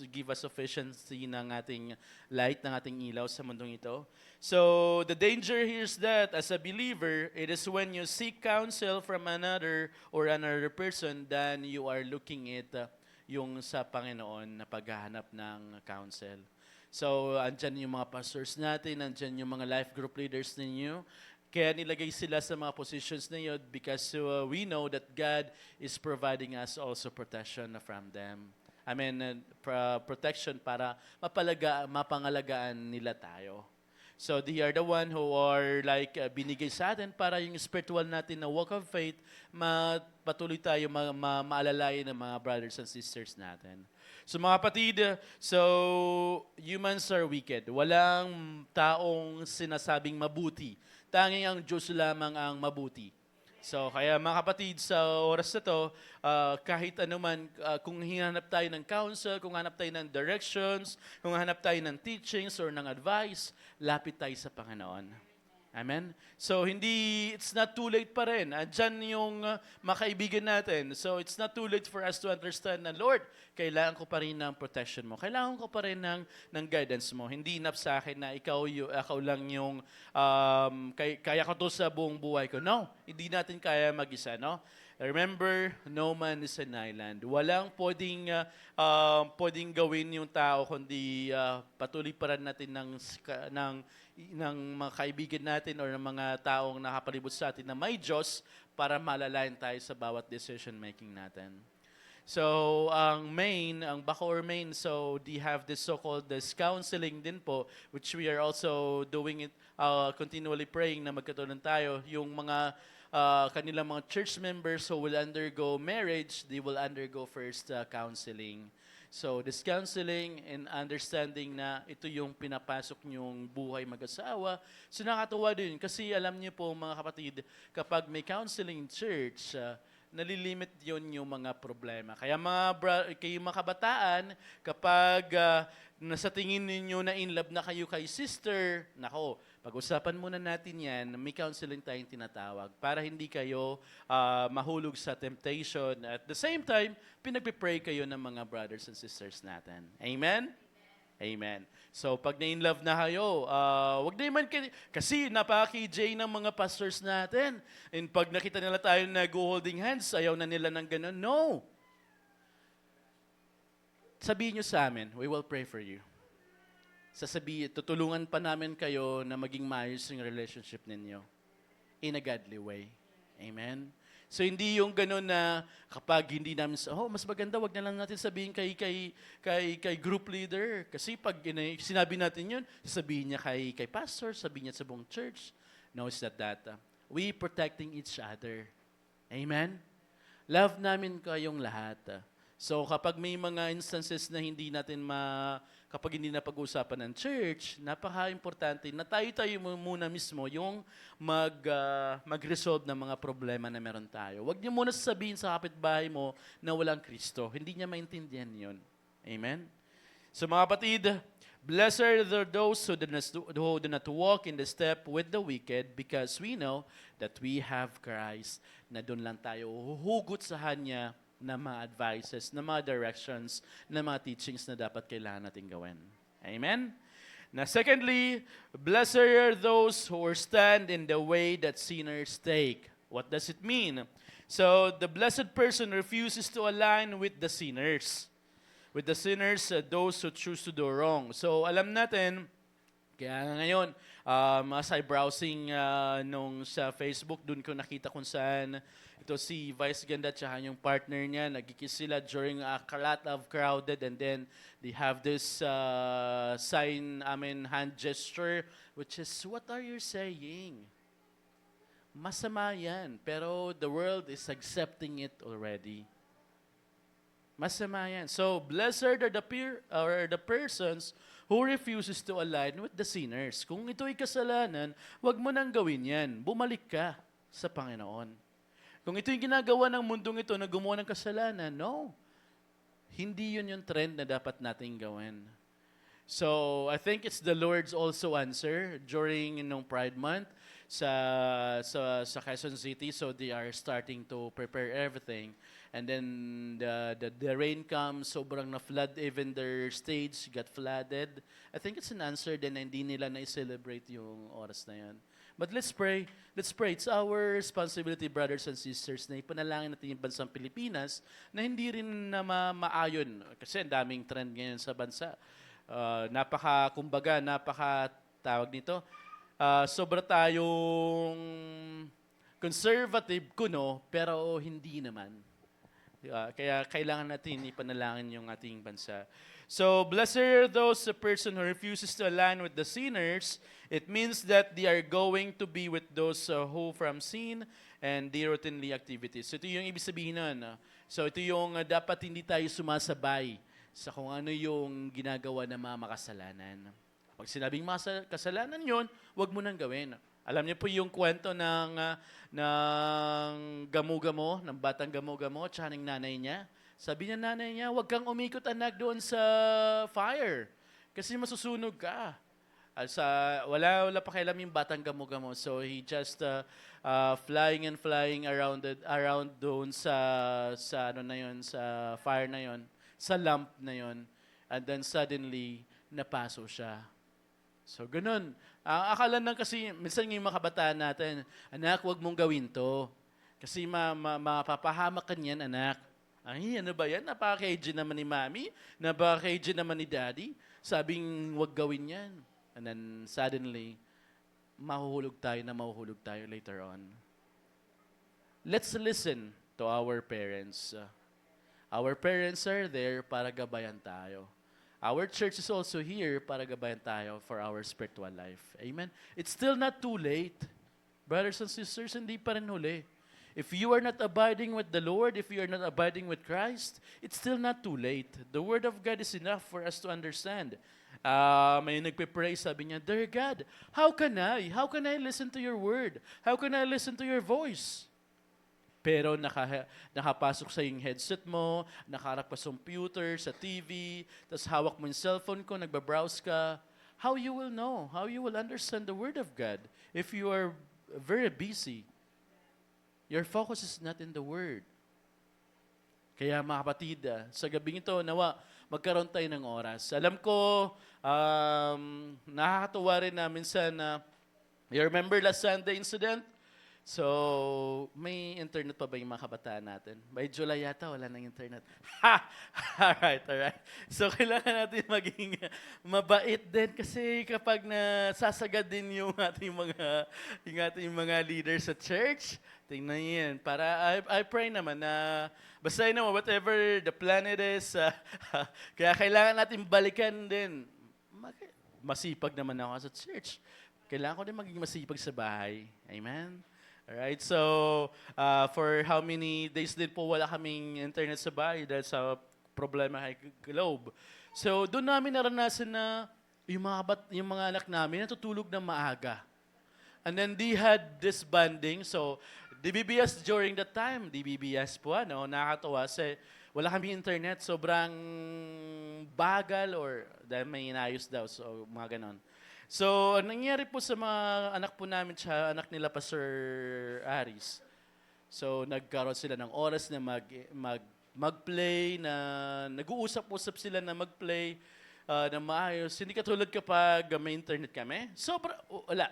give us sufficiency ng ating light, ng ating ilaw sa mundong ito. So the danger here is that as a believer, it is when you seek counsel from another or another person than you are looking at yung sa Panginoon na paghahanap ng counsel. So, andyan yung mga pastors natin, andyan yung mga life group leaders ninyo. Kaya nilagay sila sa mga positions ninyo because we know that God is providing us also protection from them. I mean, protection para mapangalagaan nila tayo. So they are the one who are like binigay sa atin para yung spiritual natin na walk of faith, patuloy tayo maalalayan ng mga brothers and sisters natin. So mga kapatid, so humans are wicked. Walang taong sinasabing mabuti. Tanging ang Diyos lamang ang mabuti. So, kaya mga kapatid, sa oras na to, kahit anuman, kung hinanap tayo ng counsel, kung hanap tayo ng directions, kung hanap tayo ng teachings or ng advice, lapit tayo sa Panginoon. Amen? So, it's not too late pa rin. Andyan yung makaibigan natin. So, it's not too late for us to understand na, Lord, kailangan ko pa rin ng protection mo. Kailangan ko pa rin ng guidance mo. Hindi enough sa akin na ikaw lang yung kaya ko to sa buong buhay ko. No, hindi natin kaya mag-isa, no? Remember, no man is an island. Walang pwedeng gawin yung tao kundi patuloy pa rin natin ng mga kaibigan natin or ng mga taong nakapalibot sa atin na may Diyos para malalayan tayo sa bawat decision making natin. So, ang Bacoor main, so they have this so-called this counseling din po, which we are also doing it, continually praying na magkatunan tayo. Yung mga kanilang mga church members who will undergo marriage, they will undergo first counseling. So, this counseling and understanding na ito yung pinapasok nyong buhay mag-asawa. So, nakakatuwa din kasi alam niyo po mga kapatid, kapag may counseling in church, nalilimit yon yung mga problema. Kaya kayo mga kabataan, kapag nasa tingin ninyo na in love na kayo kay sister, nako, pag-usapan muna natin yan, may counseling tayong tinatawag para hindi kayo mahulog sa temptation. At the same time, pinagpipray kayo ng mga brothers and sisters natin. Amen? Amen. So, pag na-in-love na kayo, wag na naman kasi napaka-KJ ng mga pastors natin. And pag nakita nila tayo nag-holding hands, ayaw na nila ng ganun. No! Sabihin nyo sa amin, we will pray for you. Tutulungan pa namin kayo na maging maayos yung relationship ninyo in a godly way. Amen? So, hindi yung gano'n na kapag hindi namin, mas maganda, wag na lang natin sabihin kay group leader. Kasi pag sinabi natin yun, sabihin niya kay pastor, sabihin niya sa buong church. No, it's not that. We protecting each other. Amen? Love namin kayong lahat. So, kapag may mga instances na kapag hindi na pag-uusapan ng church, napaka-importante na tayo muna mismo yung mag-resolve ng mga problema na meron tayo. Huwag niyo muna sasabihin sa kapitbahay mo na walang Kristo. Hindi niya maintindihan yun. Amen? So mga kapatid, blessed are those who do not walk in the step with the wicked because we know that we have Christ na doon lang tayo huhugot sa Kanya na mga advices, na mga directions, na mga teachings na dapat kailangan natin gawin. Amen? Now, secondly, blessed are those who stand in the way that sinners take. What does it mean? So the blessed person refuses to align with the sinners. With the sinners, those who choose to do wrong. So alam natin, kaya nga ngayon, as I browsing nung sa Facebook, dun ko nakita kung saan ito si Vice Ganda at yung partner niya, nagkikis sila during a lot of crowded, and then they have this hand gesture, which is, what are you saying? Masama yan, pero the world is accepting it already. Masama yan. So, blessed are the persons who refuses to align with the sinners. Kung ito'y kasalanan, wag mo nang gawin yan. Bumalik ka sa Panginoon. Kung ito'y ginagawa ng mundong ito na gumawa ng kasalanan, no. Hindi yun yung trend na dapat nating gawin. So, I think it's the Lord's also answer during nung Pride Month sa Quezon City. So, they are starting to prepare everything. And then the rain comes, sobrang na-flood, even their stage got flooded. I think it's an answer din na hindi nila na-celebrate yung oras na yan. But let's pray. Let's pray. It's our responsibility, brothers and sisters, na ipanalangin natin yung bansang Pilipinas na hindi rin na maayon. Kasi ang daming trend ngayon sa bansa. Tawag nito, sobra tayong conservative kuno, pero hindi naman. Kaya kailangan natin ipanalangin yung ating bansa. So, blessed are those a person who refuses to align with the sinners. It means that they are going to be with those who from sin and their routinely activities. So, ito yung ibig sabihin nun. So, ito yung dapat hindi tayo sumasabay sa kung ano yung ginagawa ng mga makasalanan. Pag sinabing kasalanan yun, wag mo nang gawin. Alam niyo po yung kwento ng gamo-gamo, ng batang gamo-gamo, tsaka ng nanay niya. Sabi niya nanay niya, huwag kang umikot anak doon sa fire kasi masusunog ka. Wala pakialam yung batang gamo-gamo. So he just flying around doon sa fire na yon, sa lamp na yon. And then suddenly napaso siya. So ganun. Akala lang kasi minsan yung mga kabataan natin, anak, huwag mong gawin to. Kasi mapapahamak ka niyan, anak. Ay, ano ba yan? Napaka-KG naman ni mami, napaka-KG naman ni daddy. Sabing huwag gawin yan. And then suddenly, mahuhulog tayo later on. Let's listen to our parents. Our parents are there para gabayan tayo. Our church is also here para gabayan tayo for our spiritual life. Amen? It's still not too late. Brothers and sisters, hindi pa rin huli. If you are not abiding with the Lord, if you are not abiding with Christ, it's still not too late. The Word of God is enough for us to understand. May nagpe-pray, sabi niya, Dear God, how can I listen to your Word? How can I listen to your voice? Pero nakapasok sa yung headset mo, nakaharap ka sa computer, sa TV, tapos hawak mo yung cellphone ko, nagbabrowse ka. How you will know? How you will understand the Word of God if you are very busy? Your focus is not in the Word. Kaya mga kapatid, sa gabing ito, nawa, magkaroon tayo ng oras. Alam ko, nakakatuwa rin na minsan you remember last Sunday incident? So, may internet pa ba yung mga kabataan natin? By July yata, wala nang internet. Ha! Alright. So, kailangan natin maging mabait din kasi kapag nasasagad din yung ating mga leaders sa church, tingnan yan. Para, I pray naman na, basta yun naman, whatever the planet is, kaya kailangan natin balikan din. Masipag naman ako sa church. Kailangan ko din maging masipag sa bahay. Amen? Alright, so for how many days din po wala kaming internet sa bahay dahil sa problema kay Globe. So doon namin naranasan na yung mga anak namin natutulog na maaga. And then they had this bonding. So DBBS during that time, DBBS po nakakatawa kasi wala kami internet, sobrang bagal or dahil may inayos daw, so mga ganon. So, nangyari po sa mga anak po namin sa anak nila Pastor Aris. So, nagkaroon sila ng oras na mag-play, na nag-uusap-usap sila na mag-play na maayos. Hindi katulad kapag may internet kami. Wala.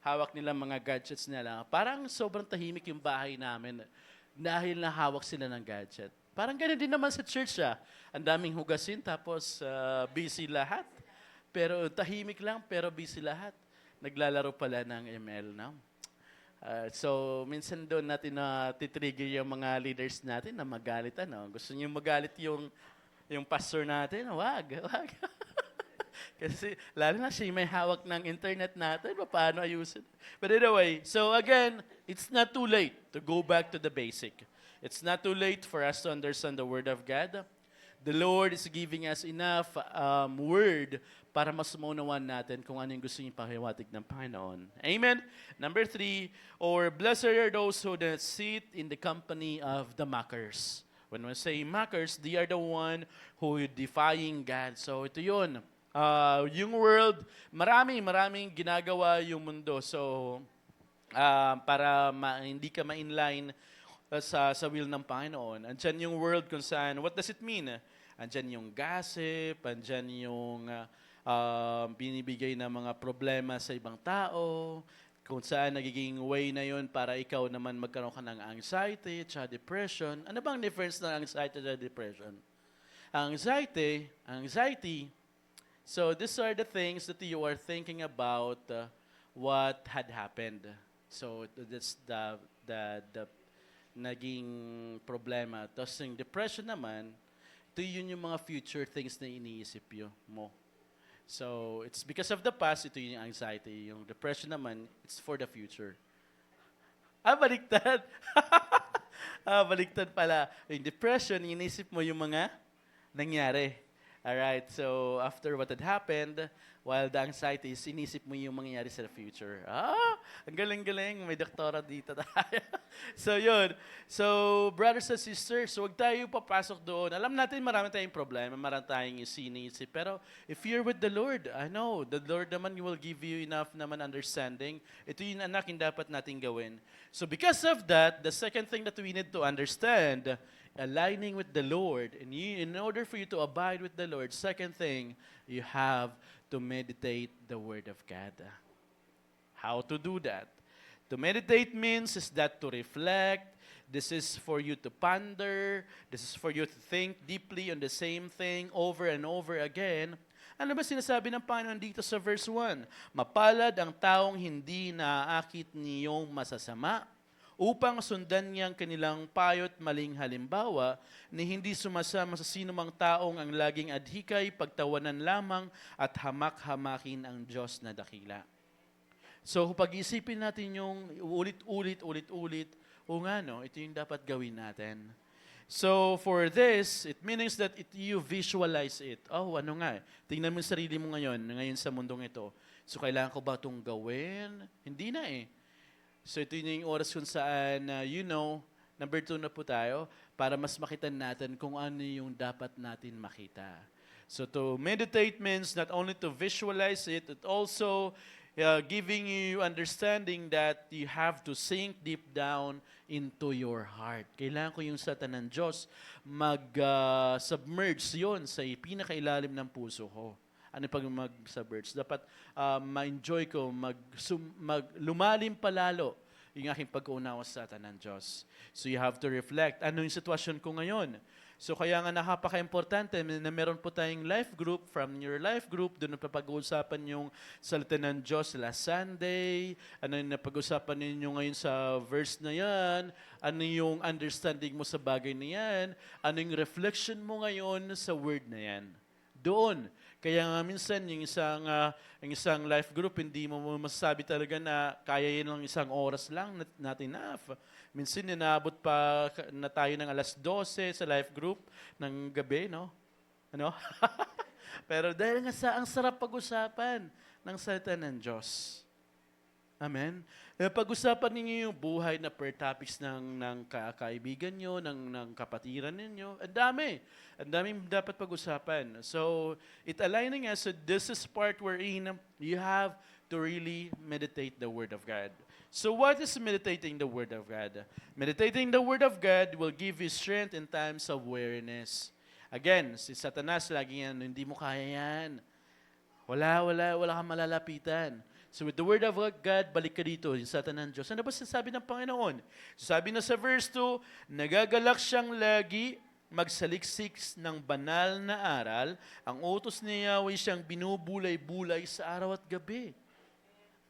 Hawak nila mga gadgets nila. Parang sobrang tahimik yung bahay namin. dahil nahawak sila ng gadget. Parang ganun din naman sa church Ang daming hugasin tapos busy lahat. Pero tahimik lang pero busy lahat. Naglalaro pala ng ML now. So, minsan doon natin na titrigger yung mga leaders natin na magalit. Gusto niyo magalit yung pastor natin? Wag. Kasi lalo na siya may hawak ng internet natin, paano ayusin? But anyway, so again, it's not too late to go back to the basic. It's not too late for us to understand the Word of God. The Lord is giving us enough word para mas maunawan natin kung ano yung gusto niya pahiwatig ng Panginoon. Amen? Number 3, or blessed are those who that sit in the company of the mockers. When we say mockers, they are the one who defying God. So ito yun. Yung world, maraming ginagawa yung mundo. So, para hindi ka ma-inline sa will ng Panginoon. Andyan yung world kung saan, what does it mean? Andyan yung gossip, andyan yung binibigay na mga problema sa ibang tao, kung saan nagiging way na yun para ikaw naman magkaroon ka ng anxiety at depression. Ano bang difference ng anxiety at depression? Anxiety, so these are the things that you are thinking about what had happened. So that's the naging problema. Tapos yung depression naman, ito yun yung mga future things na iniisip mo. So, it's because of the past, ito yung anxiety. Yung depression naman, it's for the future. Baliktad. Baliktad pala. Yung depression, iniisip mo yung mga nangyari. Alright, so after what had happened, while the anxiety is, inisip mo yung mangyayari sa future. Ang galing-galing. May doktora dito tayo. So, yun. So, brothers and sisters, huwag tayo papasok doon. Alam natin marami tayong problema, marami tayong sinisip. Pero, if you're with the Lord, I know, the Lord naman will give you enough naman understanding. Ito yung anak yung dapat natin gawin. So, because of that, the second thing that we need to understand, aligning with the Lord, and in order for you to abide with the Lord, second thing, you have to meditate the Word of God. How to do that? To meditate means is that to reflect. This is for you to ponder. This is for you to think deeply on the same thing over and over again. Ano ba sinasabi ng Panginoon dito sa verse 1? Mapalad ang taong hindi naaakit niyong masasama, upang sundan niyang kanilang payo't maling halimbawa, ni hindi sumasama sa sinumang taong ang laging adhikay, pagtawanan lamang, at hamak-hamakin ang Diyos na dakila. So, pag-isipin natin yung ulit-ulit, ito yung dapat gawin natin. So, for this, it means that you visualize it. Tingnan mo yung sarili mo ngayon sa mundong ito. So, kailangan ko ba itong gawin? Hindi na So ito yung oras kung saan, number 2 na po tayo, para mas makita natin kung ano yung dapat natin makita. So to meditate means not only to visualize it also giving you understanding that you have to sink deep down into your heart. Kailangan ko yung salita ng Diyos mag-submerge yon sa pinakailalim ng puso ko. Ano pag mag-submerge? Dapat ma-enjoy ko, lumalim palalo yung aking pag-uunawa sa salita ng Diyos. So you have to reflect. Ano yung sitwasyon ko ngayon? So kaya nga napaka-importante na meron po tayong life group. From your life group, doon napapag-uusapan yung salita ng Diyos last Sunday. Ano yung napag-uusapan ninyo ngayon sa verse na yan? Ano yung understanding mo sa bagay na yan? Ano yung reflection mo ngayon sa word na yan? Doon. Kaya nga minsan, yung isang life group, hindi mo masasabi talaga na kaya yun lang isang oras lang, not enough. Minsan, inaabot pa na tayo ng alas 12 sa life group ng gabi, no? Pero dahil nga ang sarap pag-usapan ng salita ng Diyos. Amen? Pag-usapan ninyo yung buhay na per topics ng kaibigan nyo, ng kapatiran ninyo. Ang daming dapat pag-usapan. So, it aligning us, so this is part wherein you have to really meditate the Word of God. So, what is meditating the Word of God? Meditating the Word of God will give you strength in times of weariness. Again, si Satanas lagi yan, hindi mo kaya yan. Wala kang malalapitan. So with the word of God, balik ka dito, yung salita ng Diyos. Ano ba sinasabi ng Panginoon? Sabi na sa verse 2, nagagalak siyang lagi magsaliksik ng banal na aral. Ang utos ni Yahweh siyang binubulay-bulay sa araw at gabi.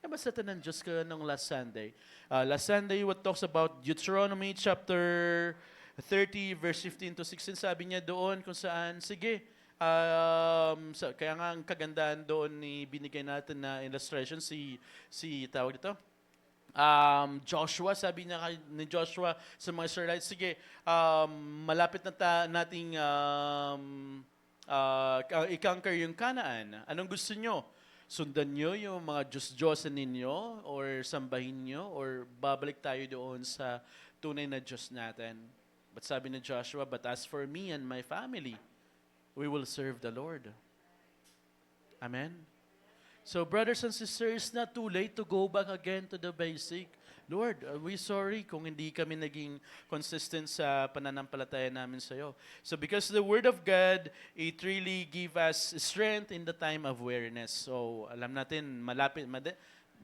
Ano ba salita ng Diyos ka nung last Sunday? Last Sunday, what talks about Deuteronomy chapter 30, verse 15 to 16, sabi niya doon kung saan, sige, kaya nga ang kagandahan doon ni binigay natin na illustration si tawag dito Joshua, sabi niya ni Joshua sa mga Israelites, sige, malapit na nating i-conquer yung Canaan. Anong gusto nyo? Sundan nyo yung mga Diyos-Diyosan ninyo or sambahin nyo or babalik tayo doon sa tunay na Diyos natin? But sabi ni Joshua, but as for me and my family, we will serve the Lord. Amen? So brothers and sisters, it's not too late to go back again to the basic. Lord, we sorry kung hindi kami naging consistent sa pananampalataya namin sa iyo. So because the Word of God, it really give us strength in the time of weariness. So alam natin,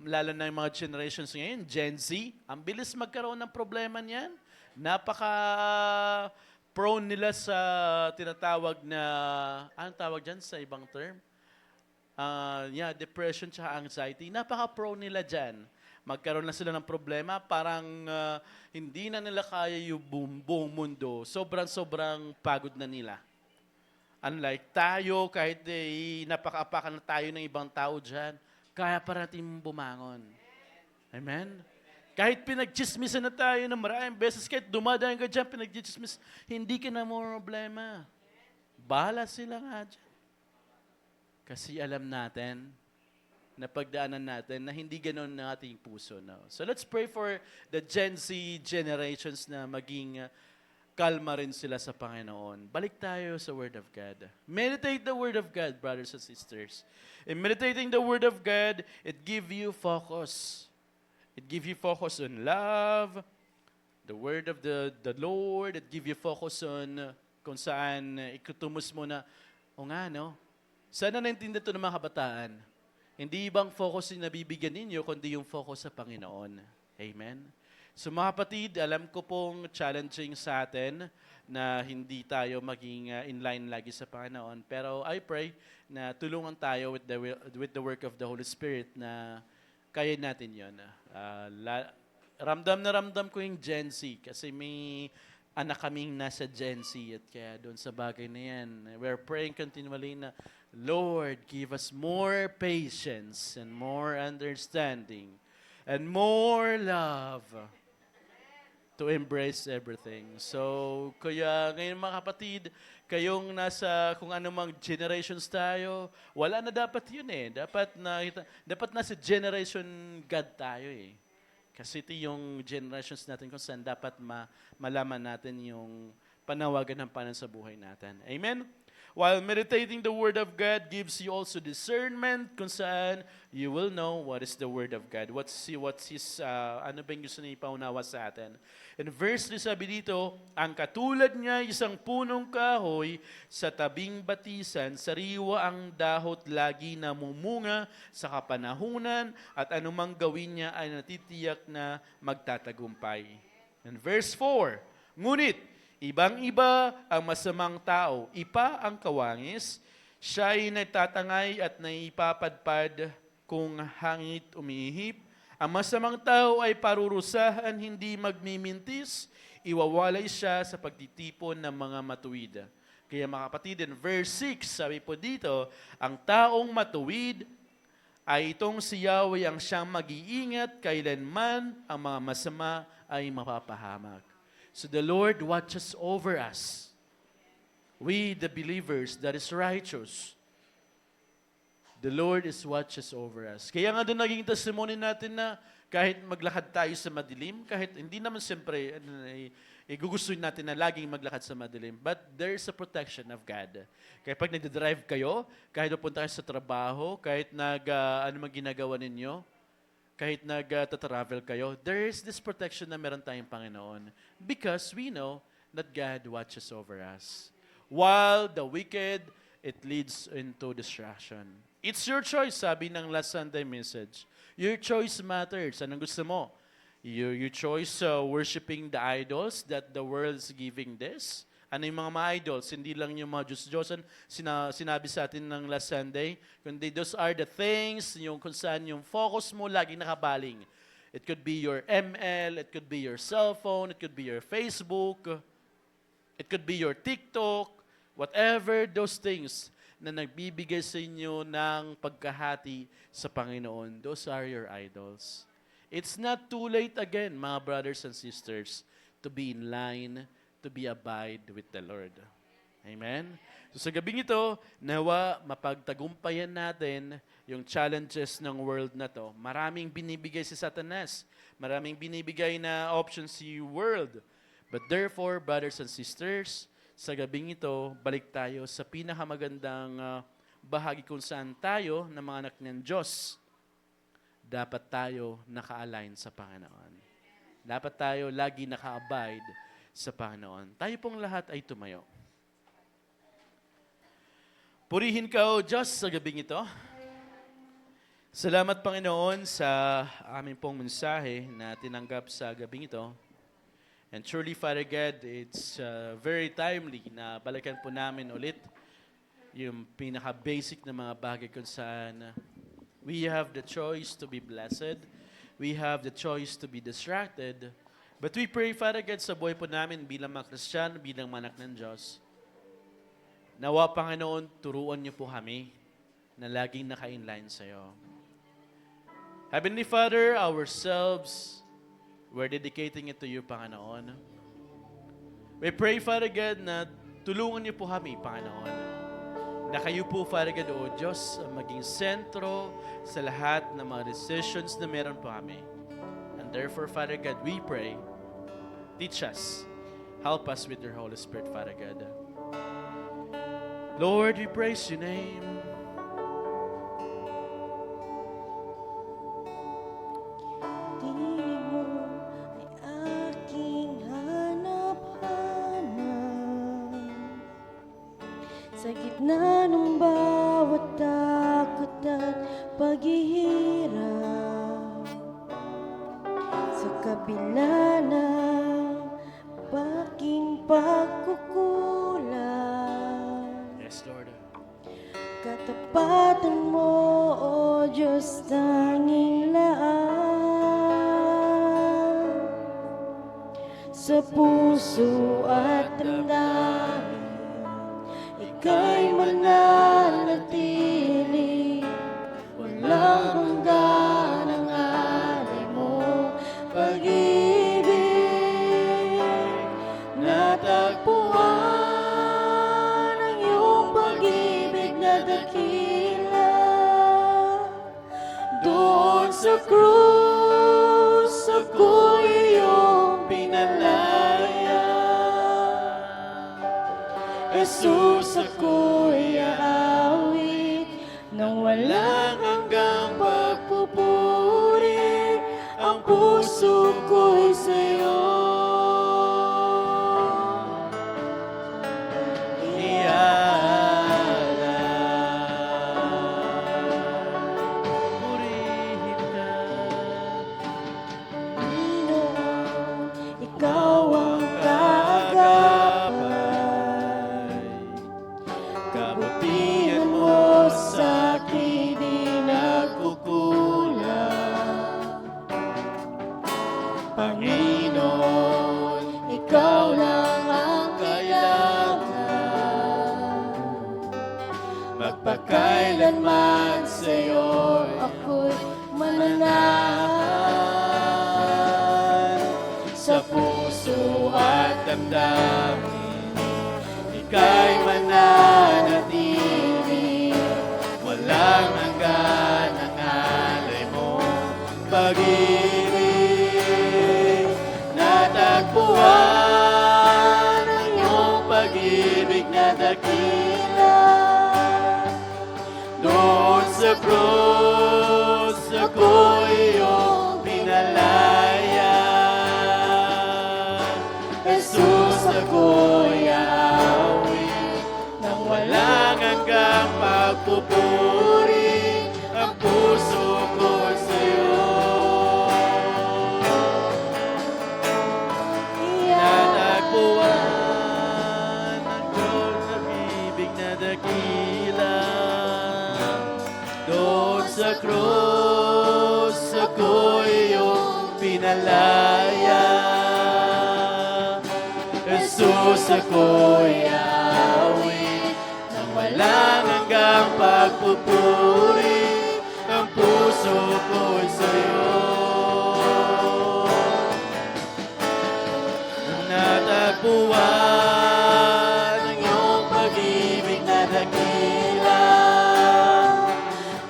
lalo na yung mga generations ngayon, Gen Z, ang bilis magkaroon ng problema niyan. Prone nila sa tinatawag na, anong tawag dyan sa ibang term? Depression tsaka anxiety. Napaka-prone nila dyan. Magkaroon na sila ng problema, parang hindi na nila kaya yung buong mundo. Sobrang pagod na nila. Unlike tayo, kahit napaka-apakan na tayo ng ibang tao dyan, kaya pa natin bumangon. Amen? Kahit pinagchismisan na tayo ng maraming beses, kahit dumadaan ka dyan, pinagchismis, hindi ka na problema. Bahala sila nga dyan. Kasi alam natin, na pagdaanan natin, na hindi ganon na ating puso. No? So let's pray for the Gen Z generations na maging kalma rin sila sa Panginoon. Balik tayo sa Word of God. Meditate the Word of God, brothers and sisters. In meditating the Word of God, it gives you focus. It gives you focus on love, the word of the Lord. It gives you focus on kung saan ikutumus mo na, o nga, no? Sana naintindihan ito ng mga kabataan. Hindi ibang focus yung nabibigyan ninyo, kundi yung focus sa Panginoon. Amen? So mga kapatid, alam ko pong challenging sa atin na hindi tayo maging in line lagi sa Panginoon. Pero I pray na tulungan tayo with the work of the Holy Spirit na kaya natin yun. Ramdam na ramdam ko yung Gen Z kasi may anak kaming nasa Gen Z at kaya doon sa bagay na yan, we're praying continually na, Lord, give us more patience and more understanding and more love to embrace everything. So, kaya ngayon mga kapatid, kayong nasa kung anumang generations tayo, wala na dapat yun eh. Dapat nasa generation God tayo eh. Kasi ito yung generations natin kung saan dapat malaman natin yung panawagan ng Panginoon sa buhay natin. Amen? While meditating the Word of God gives you also discernment kung saan you will know what is the Word of God. What's His, ano ba yung gusto niya ipaunawa sa atin. In verse 3 sabi dito, ang katulad niya isang punong kahoy sa tabing batisan, sariwa ang dahot lagi namumunga sa kapanahunan at anumang gawin niya ay natitiyak na magtatagumpay. In verse 4, ngunit, ibang-iba ang masamang tao. Ipa ang kawangis, siya'y nagtatangay at naipapadpad kung hangit umihip. Ang masamang tao ay parurusahan, hindi magmimintis. Iwawalay siya sa pagtitipon ng mga matuwid. Kaya mga kapatid, in verse 6, sabi po dito, ang taong matuwid ay itong si Yahweh ang siyang mag-iingat, kailanman ang mga masama ay mapapahamak. So the Lord watches over us. We, the believers that is righteous. The Lord watches over us. Kaya nga doon naging testimony natin na kahit maglakad tayo sa madilim, kahit hindi naman siyempre gugustuhin natin na laging maglakad sa madilim, but there's a protection of God. Kaya pag nagdadrive kayo, kahit pupunta kayo sa trabaho, kahit ano man ginagawa ninyo, kahit nag-travel kayo, there is this protection na meron tayong Panginoon because we know that God watches over us. While the wicked, it leads into destruction. It's your choice, sabi ng last Sunday message. Your choice matters. Anong gusto mo? Your choice worshiping the idols that the world is giving this? Ano yung mga idols? Hindi lang yung mga Diyos-Diyosan sinabi sa atin ng last Sunday, kundi those are the things yung kung saan yung focus mo lagi nakabaling. It could be your ML, it could be your cell phone, it could be your Facebook, it could be your TikTok, whatever those things na nagbibigay sa inyo ng pagkahati sa Panginoon, those are your idols. It's not too late again, mga brothers and sisters, to be in line, to be abide with the Lord. Amen? So sa gabing ito, nawa mapagtagumpayan natin yung challenges ng world na to. Maraming binibigay si Satanas. Maraming binibigay na options si world. But therefore, brothers and sisters, sa gabing ito, balik tayo sa pinakamagandang bahagi kung saan tayo na mga anak ng Diyos, dapat tayo naka-align sa Panginoon. Dapat tayo lagi naka-abide sa Panginoon. Tayo pong lahat ay tumayo. Purihin ka, O Diyos, sa gabing ito. Salamat, Panginoon, sa aming pong mensahe na tinanggap sa gabing ito. And truly, Father God, it's very timely na balikan po namin ulit yung pinaka-basic na mga bagay kung saan we have the choice to be blessed. We have the choice to be distracted. But we pray, Father God, sa buhay po namin bilang mga Kristiyano, bilang mga anak ng Diyos. Nawa, Panginoon, turuan niyo po kami na laging naka-inline sa iyo. Heavenly Father, ourselves, we're dedicating it to you, Panginoon. We pray, Father God, na tulungan niyo po kami, Panginoon. Na kayo po, Father God, O Diyos, ang maging sentro sa lahat ng mga decisions na meron po kami. And therefore, Father God, we pray, teach us, help us with your Holy Spirit, Father God. Lord, we praise your name. Tinig mo ay aking hanap-hanap sa gitna ng bawat takot at paghihirap. Sa kabila ng baking pagkukulang, Yes, Lord. katapatan mo, O Diyos, tanging laan sa puso at damdamin. Ika'y mananatili, walang hanggan ang alay mo. Pag-ibig, natagpuan ang iyong pag-ibig na dakila. Doon sa krus, ako'y iyong pinalaya. Jesus, ako'y aawit nang walang hanggang pagpupuri. Ang puso ko'y sa'yo Purihin ka. Panginoon, ikaw ang kaagapay. Kabutihan mo sa'kin di nagkukulang. Panginoon, ikaw lang ang kailangan. Magpakailanman sa'yo ako'y mananahan. Sa puso at damdamin, ika'y mananatili. Walang hanggan ang alay mo. Pag-ibig, natagpuan ang iyong pag-ibig na dakila. Doon sa krus, ako'y iyong pinalaya. Jesus, ako'y aawit nang walang hanggang pagpupuri. Ang puso ko sa'yo sa krus, ako'y iyong pinalaya. Jesus, ako'y awit nang walang hanggang pagpupuri. Ang puso ko'y sa'yo. Natagpuan ang iyong pag-ibig na dakila.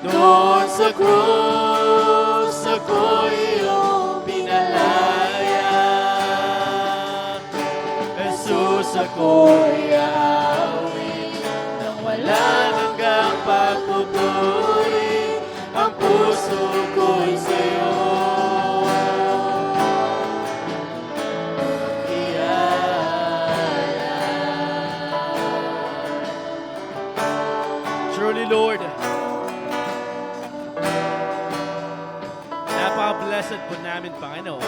Doon sa krus, ako'y iyong pinalaya. Jesus, ako'y awit nang walang hanggang pagpupuri. Ang puso ko'y sa'yo. Truly, Lord, napaka-blessed po namin, Panginoon.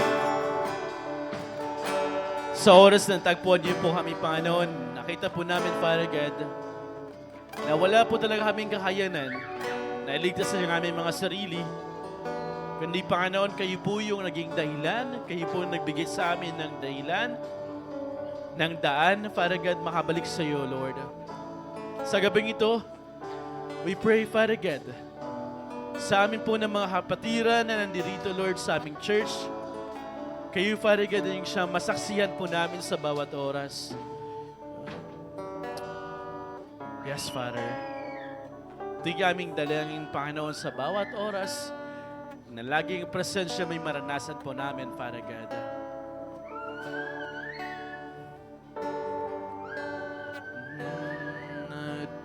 Sa oras ng tagpuan niyo po kami, Panginoon, nakita po namin, Father God, na wala po talaga kaming kakayanan na iligtas sa aming mga sarili. Kundi, Panginoon, kayo po yung naging dahilan, kayo po yung nagbigay sa amin ng dahilan, ng daan, Father God, makabalik sa iyo, Lord. Sa gabing ito, we pray, Father God, sa amin po ng mga kapatiran na nandito, Lord, sa aming church. Kayo, Father God, yung siyang masaksihan po namin sa bawat oras. Yes, Father. Ito yung aming dalangin, Panginoon, sa bawat oras na laging presensya may maranasan po namin, Father God.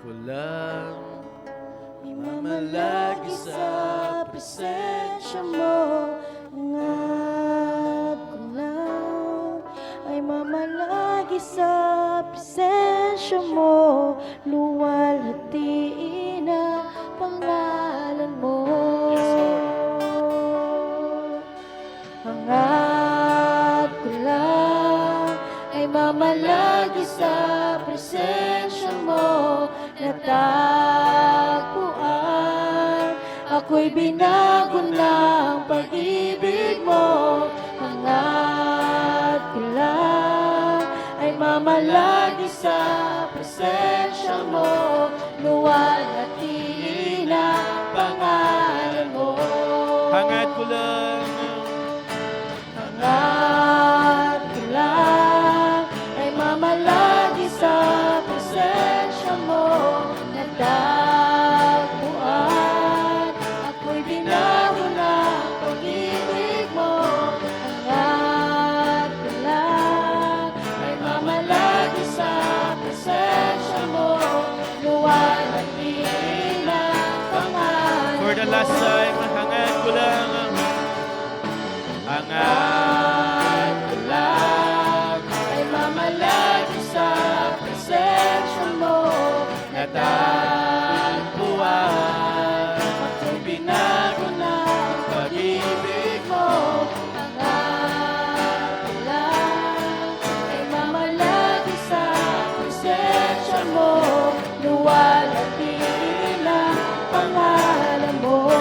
Ko lang mamalagi sa presensya mo. Hangad ko lang ay mamalagi sa presensya mo. Luwalhatiin ang pangalan mo. Yes, Lord. Hangad ko lang ay mamalagi sa presensya mo. Natagpuan, ako'y binago ng pag-ibig mo. Hangad ko lang ay mamalagi sa presensya mo. Luwalhatiin ang pangalan mo. Hangad ko lang. Hangad ko lang ay mamalagi sa presensya mo. Natagpuan, ako'y binago ng pag-ibig mo. Hangad ko lang ay mamalagi sa presensya mo. Luwalhatiin ang pangalan mo. For the last time, hangad ko lang. Hangad ko lang ay mamalagi sa presensya mo. Natagpuan, ako'y binago ng pag-ibig mo. Hangad ko lang ay mamalagi sa presensya mo. Luwalhatiin ang pangalan mo.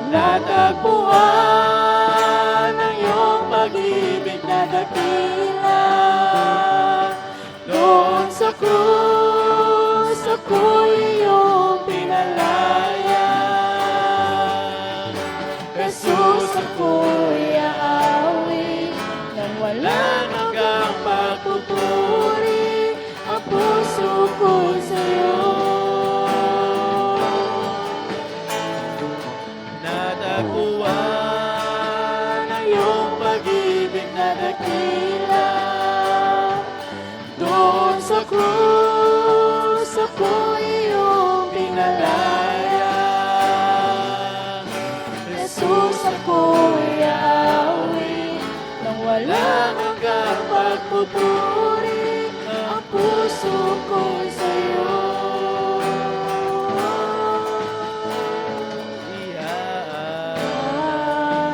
Natagpuan ang iyong pag-ibig na dakila. Doon sa krus, ako'y iyong pinalaya. Jesus, ako'y aawit nang walang hanggang pagpupuri. Ang puso ko'y sa'yo. Natagpuan Ang iyong pag-ibig na dakila. Doon sa krus, ako'y iyong pinalaya. Jesus, ako'y aawit nang walang hanggang pagpupuri. Ang puso ko'y sa'yo.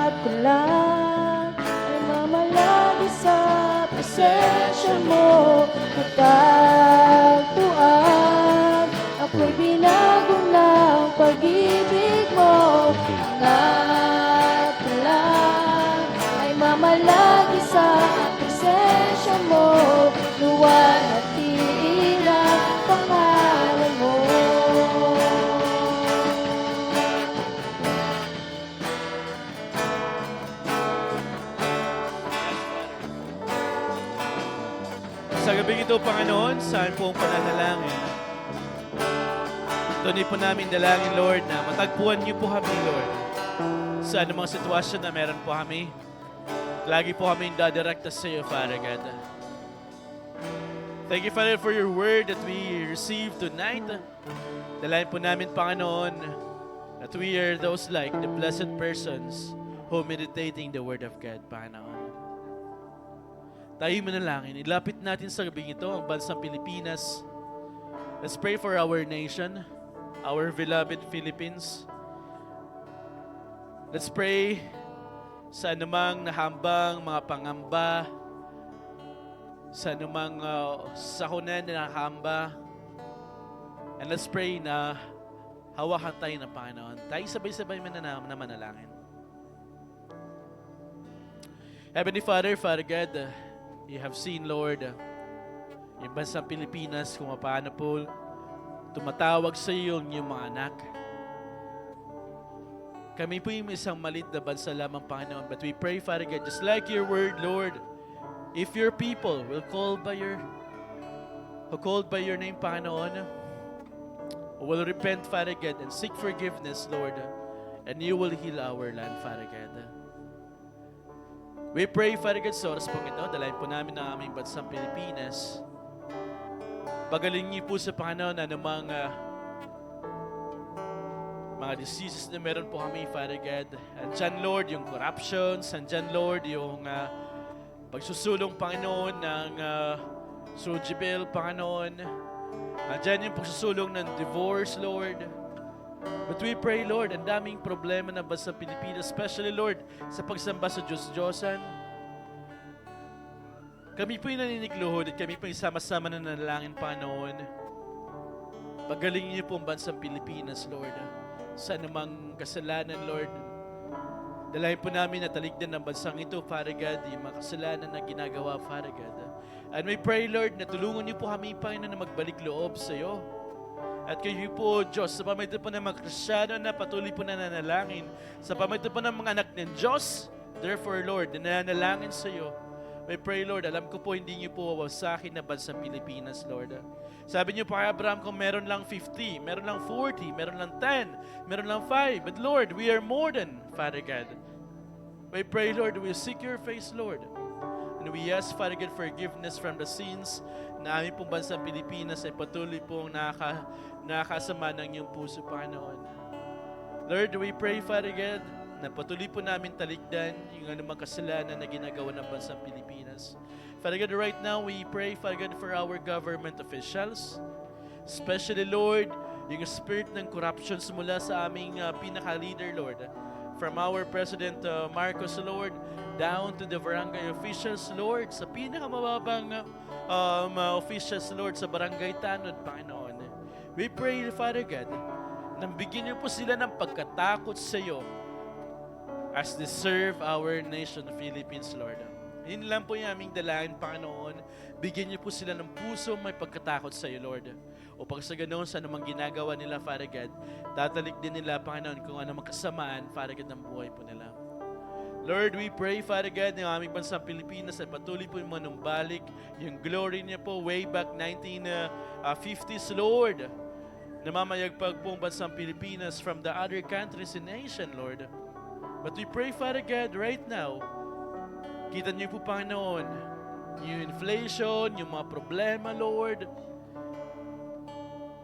At ko lang ay mamalagi sa presensya mo. Natagpuan, ako'y binago ng sa aming pong pananalangin. Tunay po namin dalangin, Lord, na matagpuan niyo po kami, Lord. Sa anumang sitwasyon na meron po kami, lagi po kami dadirekta sa iyo, Father God. Thank you, Father, for your word that we received tonight. Dalayan po namin, Panginoon, that we are those like the blessed persons who meditating the word of God, Panginoon. Tayo manalangin. Ilapit natin sa gabing ito ang bansang Pilipinas. Let's pray for our nation, our beloved Philippines. Let's pray sa anumang nahambang mga pangamba, sa anumang sakunan na nahamba. And let's pray na hawakan tayo ng Panginoon. Tayo sabay-sabay na manalangin. Heavenly Father, Father God, you have seen, Lord, yung bansang Pilipinas kung paano po tumatawag sa iyo yung mga anak. Kami po yung isang malit na bansa lamang, Panginoon. But we pray, Father God, just like your word, Lord, if your people will called by your name, Panginoon, will repent, Father God, and seek forgiveness, Lord, and you will heal our land, Father God. We pray, Father God, sa oras pong ito, dalayan po namin ang aming bansang Pilipinas. Pagaling niyo po sa Panginoon anumang mga diseases na meron po kami, Father God. Andyan, Lord, yung corruption. Andyan, Lord, yung pagsusulong, Panginoon, ng Soji Bill, Panginoon. Andyan yung pagsusulong ng divorce, Lord. But we pray, Lord, ang daming problema na ba sa Pilipinas, especially, Lord, sa pagsamba sa Diyos-Diyosan. Kami po yung naninigluhod at kami po yung sama-sama na nanalangin, Panginoon. Pagaling niyo po ang bansang Pilipinas, Lord. Sa anumang kasalanan, Lord. Dalayan po namin na taligdan ng bansang ito, Father God, yung mga kasalanan na ginagawa, Father God. And we pray, Lord, na tulungan niyo po kami, Panginoon, na magbalik loob sa iyo. At kayo po, Diyos, sa pamagitan po ng mga Kristiyano na patuloy po na nanalangin, sa pamagitan po ng mga anak ng Diyos, therefore, Lord, na nanalangin sa iyo, we pray, Lord, alam ko po hindi niyo po wawasakin na bansang Pilipinas, Lord. Sabi niyo po kay Abraham kung meron lang 50, meron lang 40, meron lang 10, meron lang 5. But Lord, we are more than, Father God. We pray, Lord, we seek your face, Lord. And we ask, Father God, forgiveness from the sins na aming pong bansang Pilipinas ay patuloy pong nakasama ng iyong puso, Panginoon. Lord, we pray, Father God, na patuloy po namin talikdan yung anumang kasalanan na ginagawa ng bansang Pilipinas. Father God, right now, we pray, Father God, for our government officials. Especially, Lord, yung spirit ng corruption mula sa aming pinaka-leader, Lord. From our President Marcos, Lord, down to the barangay officials, Lord, sa pinakamababang officials, Lord, sa barangay tanod, Panginoon. We pray, Father God, na bigyan niyo po sila ng pagkatakot sa iyo as they serve our nation, the Philippines, Lord. Yun lang po yung aming dalangin, Panginoon. Bigyan niyo po sila ng puso may pagkatakot sa iyo, Lord. Upang sa ganoon, sa anumang ginagawa nila, Father God, tatalik din nila, Panginoon, kung anumang kasamaan, Father God, ng buhay po nila. Lord, we pray, Father God, ng aming bansang Pilipinas ay patuloy po yung manumbalik, yung glory niya po way back 1950s, Lord. Namamayagpag po ang bansang Pilipinas from the other countries in nation, Lord. But we pray, Father God, right now, kita niyo po, Panginoon, yung inflation, yung mga problema, Lord.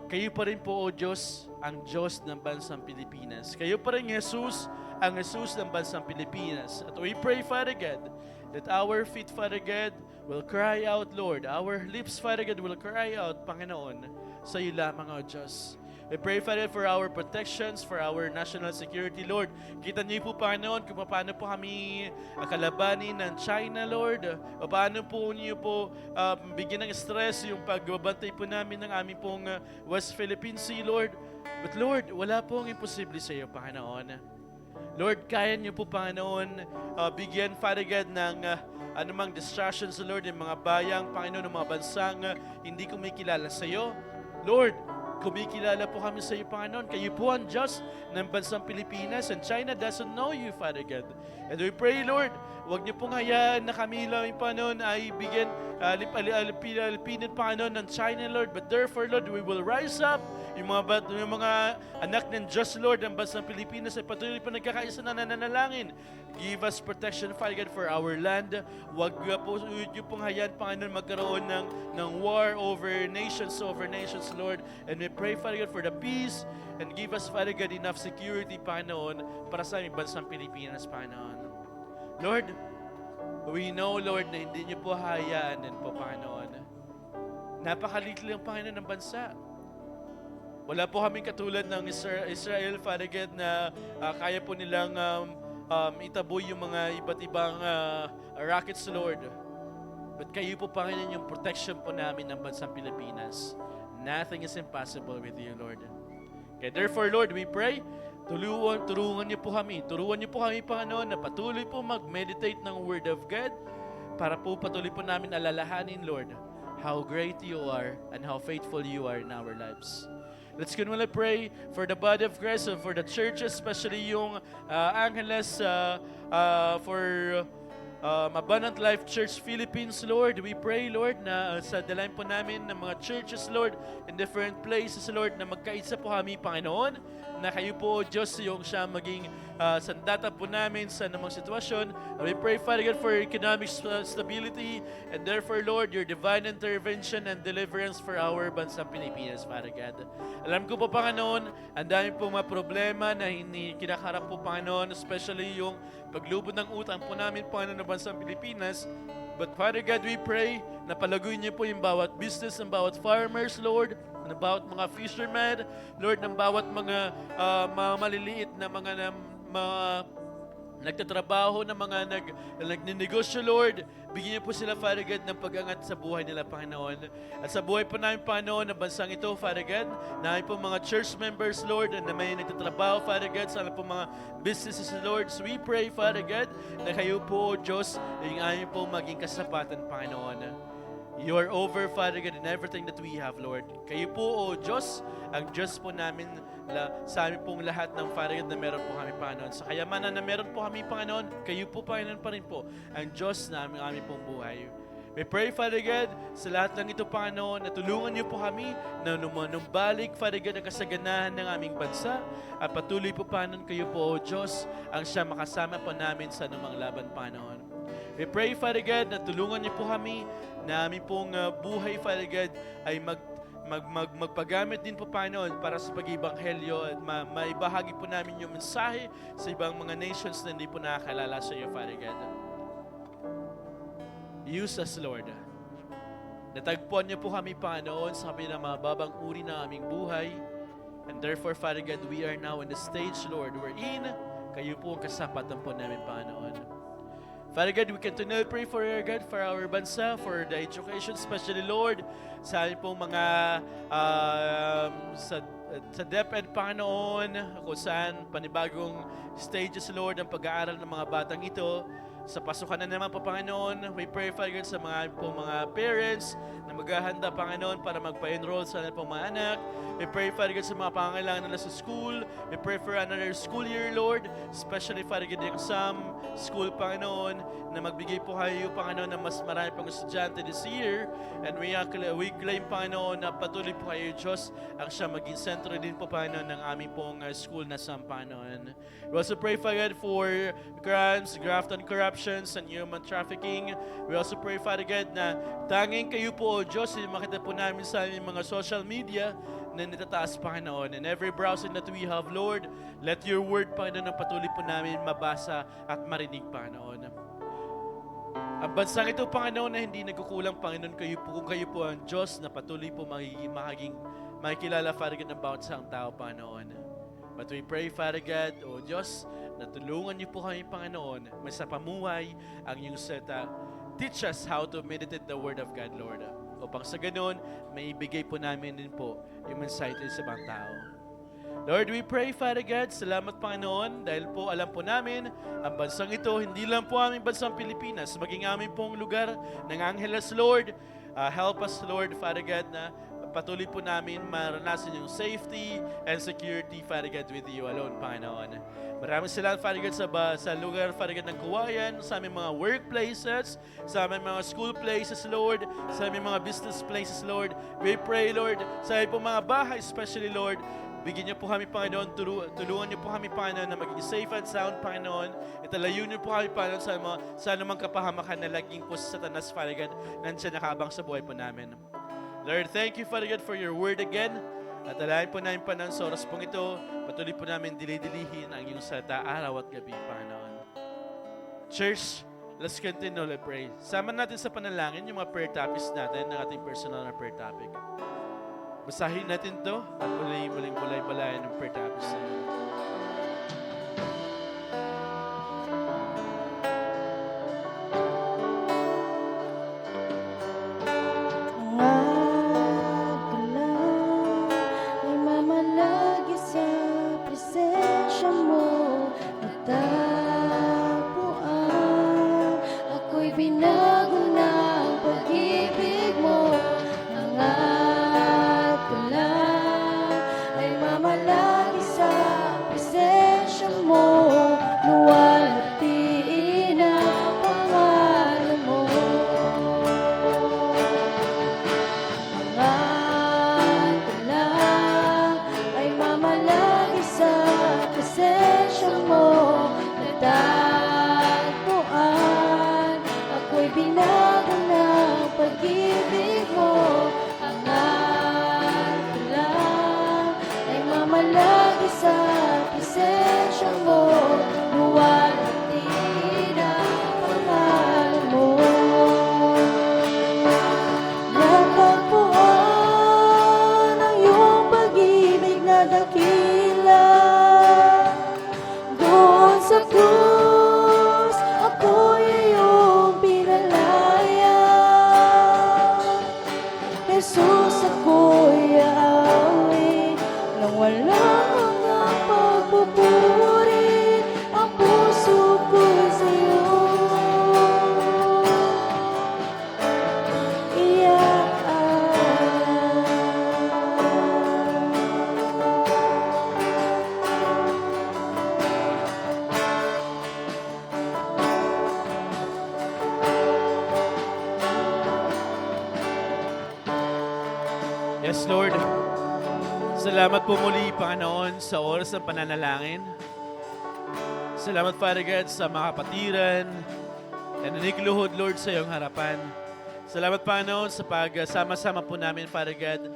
Kayo pa rin po, O Diyos, ang Diyos ng bansang Pilipinas. Kayo pa rin, Jesus, ang Jesus ng bansang Pilipinas. At we pray, Father God, that our feet, Father God, will cry out, Lord. Our lips, Father God, will cry out, Panginoon, sa iyo lamang, O Diyos. We pray, Father, for our protections, for our national security, Lord. Kita niyo po, Panginoon, kung paano po kami kalabanin ng China, Lord. O paano po niyo po bigyan ng stress yung pagbabantay po namin ng aming pong West Philippine Sea, Lord. But Lord, wala pong imposible sa iyo, Panginoon. Lord, kaya niyo po, Panginoon, bigyan, Father God, ng anumang distractions, Lord, yung mga bayang, Panginoon, ng mga bansang hindi kumikilala sa iyo. Lord, kumikilala po kami sa iyo, Panginoon. Kayo po ang Diyos ng bansang Pilipinas, and China doesn't know you, Father God. And we pray, Lord, huwag niyo pong hayaan na kami lang, Panginoon, ay bigyan alipinin, Panginoon, ng China, Lord. But therefore, Lord, we will rise up. Yung mga anak ng Diyos, Lord, ng bansang Pilipinas ay patuloy pa nagkakaisa na nananalangin. Give us protection, Father God, for our land. Huwag niyo pong hayaan, Panginoon, magkaroon ng war over nations, Lord. And we pray, Father God, for the peace, and give us, Father God, enough security, Panginoon, para sa aming bansang Pilipinas, Panginoon. Lord, we know, Lord, na hindi niyo po hayaan din po, Panginoon. Napakaliit lang, Panginoon, ng bansa. Wala po kaming katulad ng Israel, Father God, na kaya po nilang itaboy yung mga iba't ibang rockets, Lord. But kayo po, Panginoon, yung protection po namin ng bansang Pilipinas. Nothing is impossible with you, Lord. Okay, therefore, Lord, we pray, turuan niyo po kami. Turuan niyo po kami, Panginoon, na patuloy po mag-meditate ng Word of God para po patuloy po namin alalahanin, Lord, how great you are and how faithful you are in our lives. Let's continually pray for the body of Christ and for the church, especially yung Angeles, for Abundant Life Church Philippines, Lord. We pray, Lord, na sa dalayan po namin ng mga churches, Lord, in different places, Lord, na magkaisa po kami, Panginoon, na kayo po, Diyos, yung siya maging sandata po namin sa namang sitwasyon. We pray, Father God, for economic stability, and therefore, Lord, your divine intervention and deliverance for our bansang Pilipinas, Father God. Alam ko po, Panginoon, ang dami po mga problema na kinakarap po, Panginoon, especially yung paglubod ng utang po namin, Panginoon, ng bansang Pilipinas. But Father God, we pray na palaguin niyo po yung bawat business, ng bawat farmers, Lord, ng bawat mga fishermen, Lord, ng bawat mga maliliit na mga nagtatrabaho, na mga nagninegosyo, Lord. Bigyan niyo po sila, Father God, ng pag-angat sa buhay nila, Panginoon. At sa buhay po namin, Panginoon, ng bansang ito, Father God, namin po mga church members, Lord, na may nagtatrabaho, Father God, sana po mga businesses, Lord. So we pray, Father God, na kayo po, Diyos, yung amin po maging kasapatan, Panginoon. You are over, Father God, in everything that we have, Lord. Kayo po, O Diyos, ang Diyos po namin, sa amin pong lahat ng, Father God, na meron po kami, Panginoon. Sa kayamanan na meron po kami, Panginoon, kayo po, Panginoon, pa rin po, ang Diyos na aming pong buhay. We pray, Father God, sa lahat ng ito, Panginoon, na tulungan niyo po kami na numbalik, Father God, ang kasaganahan ng aming bansa. At patuloy po, Panginoon, kayo po, O Diyos, ang siya makasama po namin sa anumang laban, Panginoon. We pray, Father God, na tulungan niyo po kami na aming pong buhay, Father God, ay magpagamit din po, Panginoon, para sa pag-ibanghelyo at maibahagi po namin yung mensahe sa ibang mga nations na hindi po nakakalala sa iyo, Father God. Use us, Lord. Natagpuan niyo po kami, Panginoon, sa kami na mababang uri ng aming buhay. And therefore, Father God, we are now in the stage, Lord, wherein kayo po ang kasapatan po namin, Panginoon. Father God, we continue to pray for God, for our bansa, for the education, especially, Lord, sa aming pong mga sa DepEd, Panginoon, kung saan panibagong stages, Lord, ang pag-aaral ng mga batang ito. Sa pasukan na naman po, Panginoon, we pray, Father God, sa mga parents na maghahanda, Panginoon, para magpa-enroll sa pong mga anak. We pray, Father God, sa mga pangangailangan nila sa school. We pray for another school year, Lord, especially, Father God, yung some school, Panginoon, na magbigay po kayo, Panginoon, na mas marami pang estudyante this year. And we claim, Panginoon, na patuloy po kayo, Diyos, ang siya maging sentro din po, Panginoon, ng aming pong school na some, Panginoon. We also pray, Father God, for crimes, graft and corruptions, and human trafficking. We also pray, Father God, na tanging kayo po, O Diyos, makita po namin sa aming mga social media na natataas, Panginoon. And every browsing that we have, Lord, let your word, Panginoon, ang patuloy po namin mabasa at marinig, Panginoon. Ang bansang ito, Panginoon, na hindi nagkukulang, Panginoon, kung kayo po ang Diyos na patuloy po makikilala, Father God, ng bawat isang tao, Panginoon. But we pray, Father God, O Diyos, na tulungan niyo po kami, Panginoon, may sa pamuhay ang iyong salita. Teach us how to meditate the Word of God, Lord. Upang sa ganun, may ibigay po namin din po yung mensahe sa ibang tao. Lord, we pray, Father God, salamat, Panginoon, dahil po alam po namin, ang bansang ito, hindi lang po aming bansang Pilipinas, maging aming pong lugar ng Angeles, Lord. Help us, Lord, Father God, na patuloy po namin maranasan yung safety and security, Father God, with you alone, Panginoon. Maraming salamat, Father God, sa lugar, Father God, ng Kawayan, sa aming mga workplaces, sa aming mga school places, Lord, sa aming mga business places, Lord. We pray, Lord, sa aming po mga bahay, especially, Lord, bigyan niyo po kami, Panginoon, tulungan niyo po kami, Panginoon, na maging safe and sound, Panginoon. Italayo niyo po kami, Panginoon, sa anumang kapahamakan na laging po sa Satanas, Father God, nandiyan nakabang sa buhay po namin. Lord, thank you, Father God, for your word again. At alahin po namin, Panginoon, sa oras pong ito, patuloy po namin dili-dilihin ang iyong salita araw at gabi, Panginoon. Church, let's continue to pray. Sama natin sa panalangin yung mga prayer topics natin, ng ating personal na prayer topic. Basahin natin to at muling bulay-balayan ng prayer topics na yun. Ang agla ay mamalagi sa presensya mo. Natapuan, ako'y binago ng pag-ibig mo. Ang agla ay mamalagi sa presensya mo. Luwalhatiin ang pangalan mo. Ang lang ay mamalagi sa presensya mo. Natagpuan, ako'y binago ng pag-ibig mo. Ang lang ay mamalagi sa presensya mo. Luwalhatiin ang pangalan mo. Natagpuan ang iyong pag-ibig na dakila. Doon sa krus, ako'y iyong pinalaya. Jesus, ako'y aawi nang walang mga pagpupuri. Ang puso ko'y sa'yo Yes, Lord. Salamat po muli, Panginoon, sa oras ng pananalangin. Salamat, Father God, sa mga kapatiran na nanikluhod, Lord, sa iyong harapan. Salamat, Panginoon, sa pagsama-sama po namin, Father God.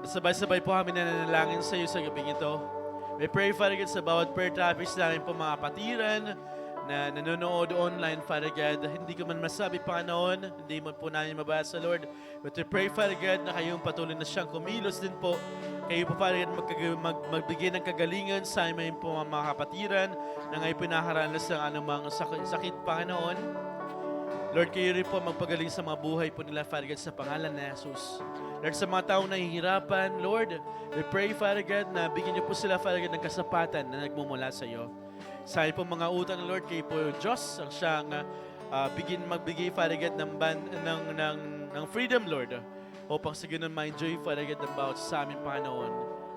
Sabay-sabay po kami nananalangin sa iyo sa gabing ito. We pray, Father God, sa bawat prayer topics namin po mga kapatiran na nanonood online, Father God. Hindi ko man masabi, Panginoon, hindi mo po namin mabasa, Lord. But we pray, Father God, na kayong patuloy na siyang kumilos din po. Kayo po, Father God, magbigay ng kagalingan sa aming po mga kapatiran na ngayon pinaharanas ng anumang sakit, Panginoon. Lord, kayo rin po magpagaling sa mga buhay po nila, Father God, sa pangalan ni Jesus. Lord, sa mga taong nahihirapan, Lord, we pray, Father God, na bigyan niyo po sila, Father God, ng kasapatan na nagmumula sa iyo. Sa iyo po mga utang, Lord, kayo po Diyos ang siyang magbigay, Father God, ng freedom, Lord, upang sa ganun ma-enjoy, Father God, ng bawat sa amin, Panginoon,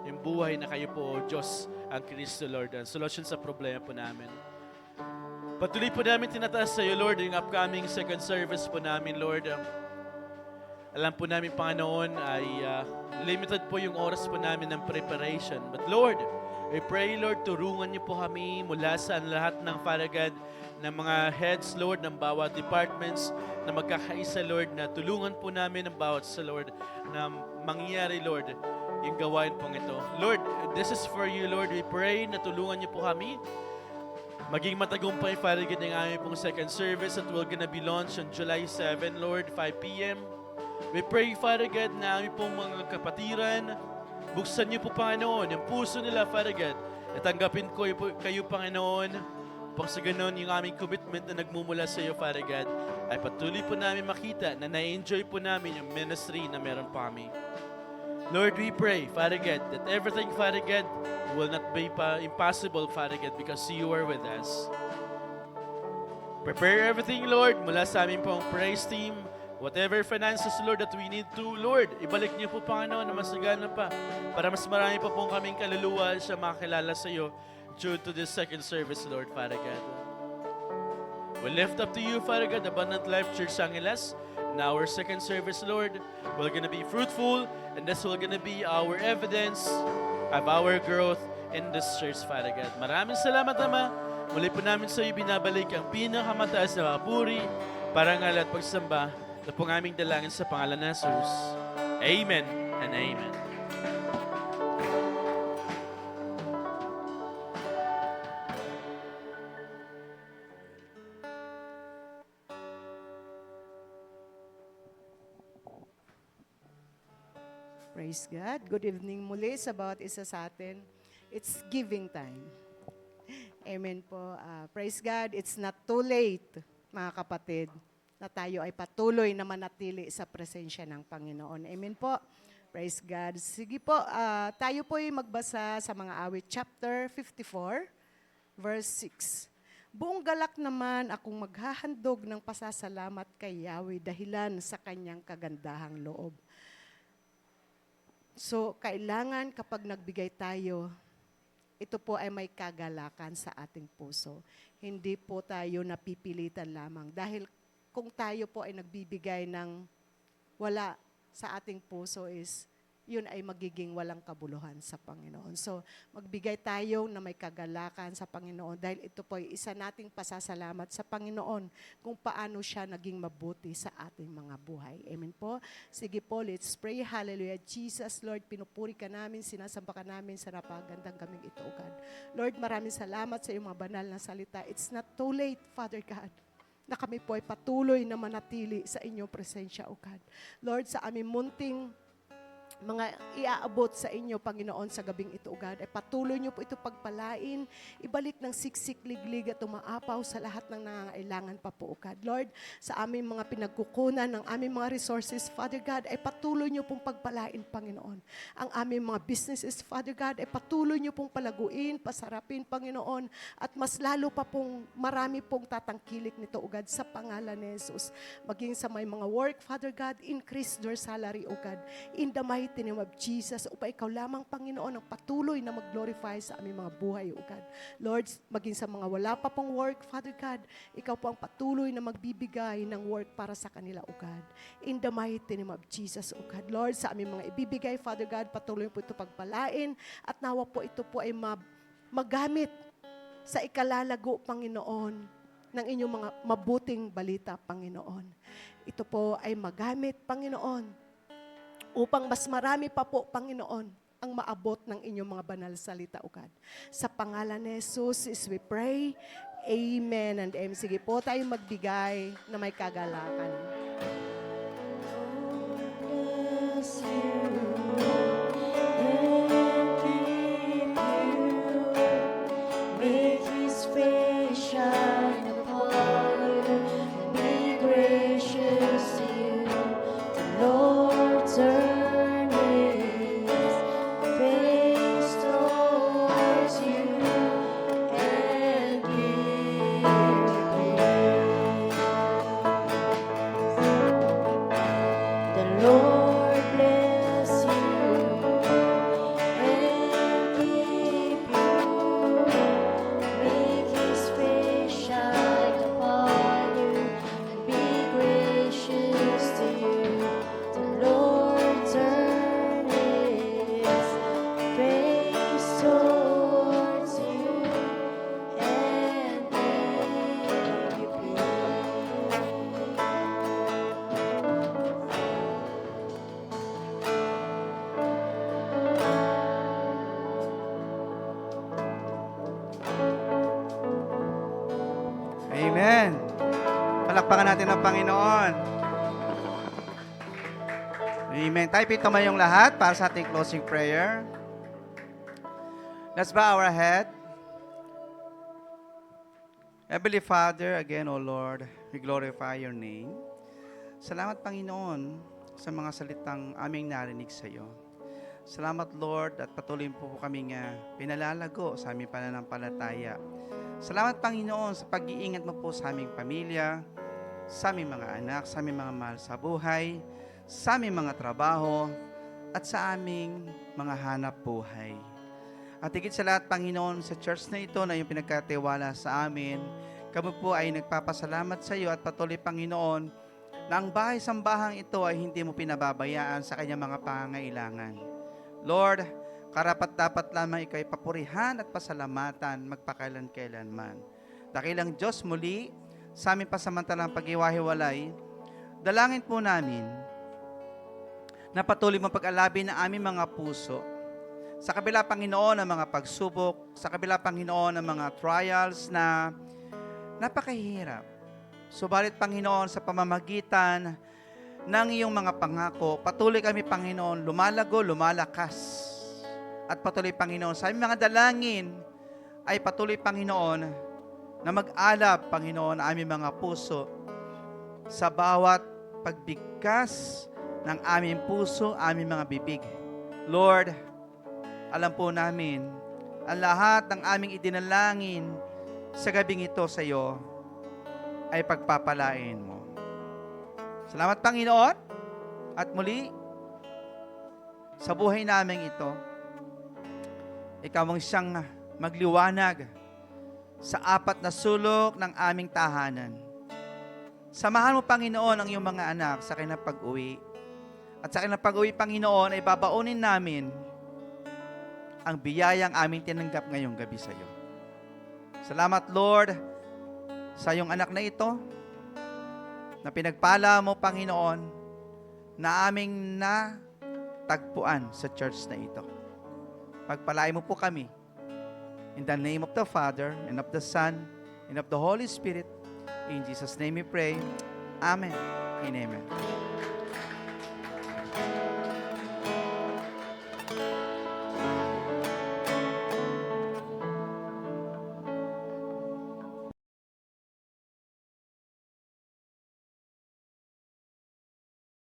yung buhay na kayo po, Diyos, ang Kristo, Lord, ang solusyon sa problema po namin. Patuloy po namin tinataas sa iyo, Lord, yung upcoming second service po namin, Lord. Alam po namin, Panginoon, ay limited po yung oras po namin ng preparation. But Lord, we pray, Lord, turungan niyo po kami mula sa lahat ng, Father God, ng mga heads, Lord, ng bawat departments na magkakaisa, Lord, na tulungan po namin ang bawat sa, Lord, na mangyayari, Lord, yung gawain pong ito. Lord, this is for you, Lord. We pray na tulungan niyo po kami maging matagumpay, Father God, ng aming pong second service that will gonna be launched on July 7, Lord, 5 p.m. We pray, Father God, na aming pong mga kapatiran, buksan niyo po, Panginoon, yung puso nila, Father God, at tanggapin ko kayo, Panginoon, upang sa ganun, yung aming commitment na nagmumula sa iyo, Father God, ay patuloy po namin makita na na-enjoy po namin yung ministry na meron pa kami. Lord, we pray, Father God, that everything, Father God, will not be impossible, Father God, because you are with us. Prepare everything, Lord, mula sa aming pong praise team, Whatever finances, Lord, that we need to, Lord, ibalik niyo po, Panginoon, na masagana pa para mas marami pa pong kaming kaluluwa siya makakilala sa iyo due to this second service, Lord, Father God. We lift up to you, Father God, Abundant Life Church Angeles. In our second service, Lord, we're going to be fruitful, and this will going to be our evidence of our growth in this church, Father God. Maraming salamat, Ama. Muli po namin sa iyo binabalik ang pinakamataas na papuri, parangal at pagsamba na pong aming dalangin sa pangalan ng Jesus. Amen and amen. Praise God. Good evening muli sa bawat isa sa atin. It's giving time. Amen po. Praise God. It's not too late, mga kapatid, na tayo ay patuloy na manatili sa presensya ng Panginoon. Amen po. Praise God. Sige po, tayo po ay magbasa sa mga awit chapter 54, verse 6. Buong galak naman akong maghahandog ng pasasalamat kay Yahweh dahilan sa kanyang kagandahang loob. So, kailangan kapag nagbigay tayo, ito po ay may kagalakan sa ating puso. Hindi po tayo napipilitan lamang. Dahil kung tayo po ay nagbibigay ng wala sa ating puso is, yun ay magiging walang kabuluhan sa Panginoon. So, magbigay tayo na may kagalakan sa Panginoon dahil ito po ay isa nating pasasalamat sa Panginoon kung paano siya naging mabuti sa ating mga buhay. Amen po. Sige po, let's pray. Hallelujah. Jesus, Lord, pinupuri ka namin, sinasamba ka namin sa napagandang kaming ito, God. Lord, maraming salamat sa iyong mga banal na salita. It's not too late, Father God, na kami po ay patuloy na manatili sa inyong presensya, O God. Lord, sa aming munting mga iaabot sa inyo, Panginoon, sa gabing ito, O God, ay patuloy niyo po ito pagpalain, ibalik ng siksik, liglig at umaapaw sa lahat ng nangangailangan pa po, O God. Lord, sa aming mga pinagkukunan ng aming mga resources, Father God, ay patuloy niyo pong pagpalain, Panginoon. Ang aming mga businesses, Father God, ay patuloy niyo pong palaguin, pasarapin, Panginoon, at mas lalo pa pong marami pong tatangkilik nito, O God, sa pangalan ni Jesus. Maging sa may mga work, Father God, increase their salary, O God, in the mighty name of Jesus, upang ikaw lamang, Panginoon, ang patuloy na mag-glorify sa aming mga buhay, O God. Lord, maging sa mga wala pa pong work, Father God, ikaw po ang patuloy na magbibigay ng work para sa kanila, O God. In the mighty name of Jesus, O God. Lord, sa aming mga ibibigay, Father God, patuloy po ito pagpalain at nawa po ito po ay magamit sa ikalalago, Panginoon, ng inyong mga mabuting balita, Panginoon. Ito po ay magamit, Panginoon, upang mas marami pa po, Panginoon, ang maabot ng inyong mga banal salita, O God. Sa pangalan ni Jesus is we pray. Amen and amen. Sige po tayo magbigay na may kagalakan. Bless you and keep you. Make His face shine upon you and be gracious to you. The Lord turn His face towards you and give you peace. The Lord bless you and keep you. Make His face shine upon you and be gracious to you. The Lord turn His face towards you and give you peace. Amen. Palakpakan natin ang Panginoon. Amen. Tayo tumayong lahat para sa ating closing prayer. Let's bow our head. Heavenly Father, again, O Lord, we glorify your name. Salamat, Panginoon, sa mga salitang aming narinig sa iyo. Salamat, Lord, at patuloy po kaming pinalalago sa aming pananampalataya. Salamat, Panginoon, sa pag-iingat mo po sa aming pamilya, sa aming mga anak, sa aming mga mahal sa buhay, sa aming mga trabaho, at sa aming mga hanap buhay. At higit sa lahat, Panginoon, sa church na ito na yung pinagkatiwala sa amin, kami po ay nagpapasalamat sa iyo at patuloy, Panginoon, na ang bahay-sambahang ito ay hindi mo pinababayaan sa kanyang mga pangangailangan. Lord, karapat-dapat lamang ikaw ay papurihan at pasalamatan magpakailan-kailanman. Dakilang Diyos, muli, sa aming pasamantalang pag-iwahiwalay, dalangin po namin na patuloy mong pag-alabin ng aming mga puso. Sa kabila, Panginoon, ng mga pagsubok, sa kabila, Panginoon, ng mga trials na napakahirap. Subalit, Panginoon, sa pamamagitan ng iyong mga pangako, patuloy kami, Panginoon, lumalago, lumalakas. At patuloy, Panginoon, sa aming mga dalangin ay patuloy, Panginoon, na mag-alab, Panginoon, ang aming mga puso sa bawat pagbigkas ng aming puso, aming mga bibig. Lord, alam po namin, ang lahat ng aming idinalangin sa gabing ito sa iyo ay pagpapalain mo. Salamat, Panginoon, at muli, sa buhay namin ito, ikaw ang siyang magliwanag sa apat na sulok ng aming tahanan. Samahan mo, Panginoon, ang iyong mga anak sa kanilang pag-uwi. At sa kanilang pag-uwi, Panginoon, ay babaunin namin ang biyayang aming tinanggap ngayong gabi sa iyo. Salamat, Lord, sa iyong anak na ito, na pinagpala mo, Panginoon, na aming natagpuan sa church na ito. Pagpalain mo po kami. In the name of the Father, and of the Son, and of the Holy Spirit, in Jesus' name we pray. Amen and amen.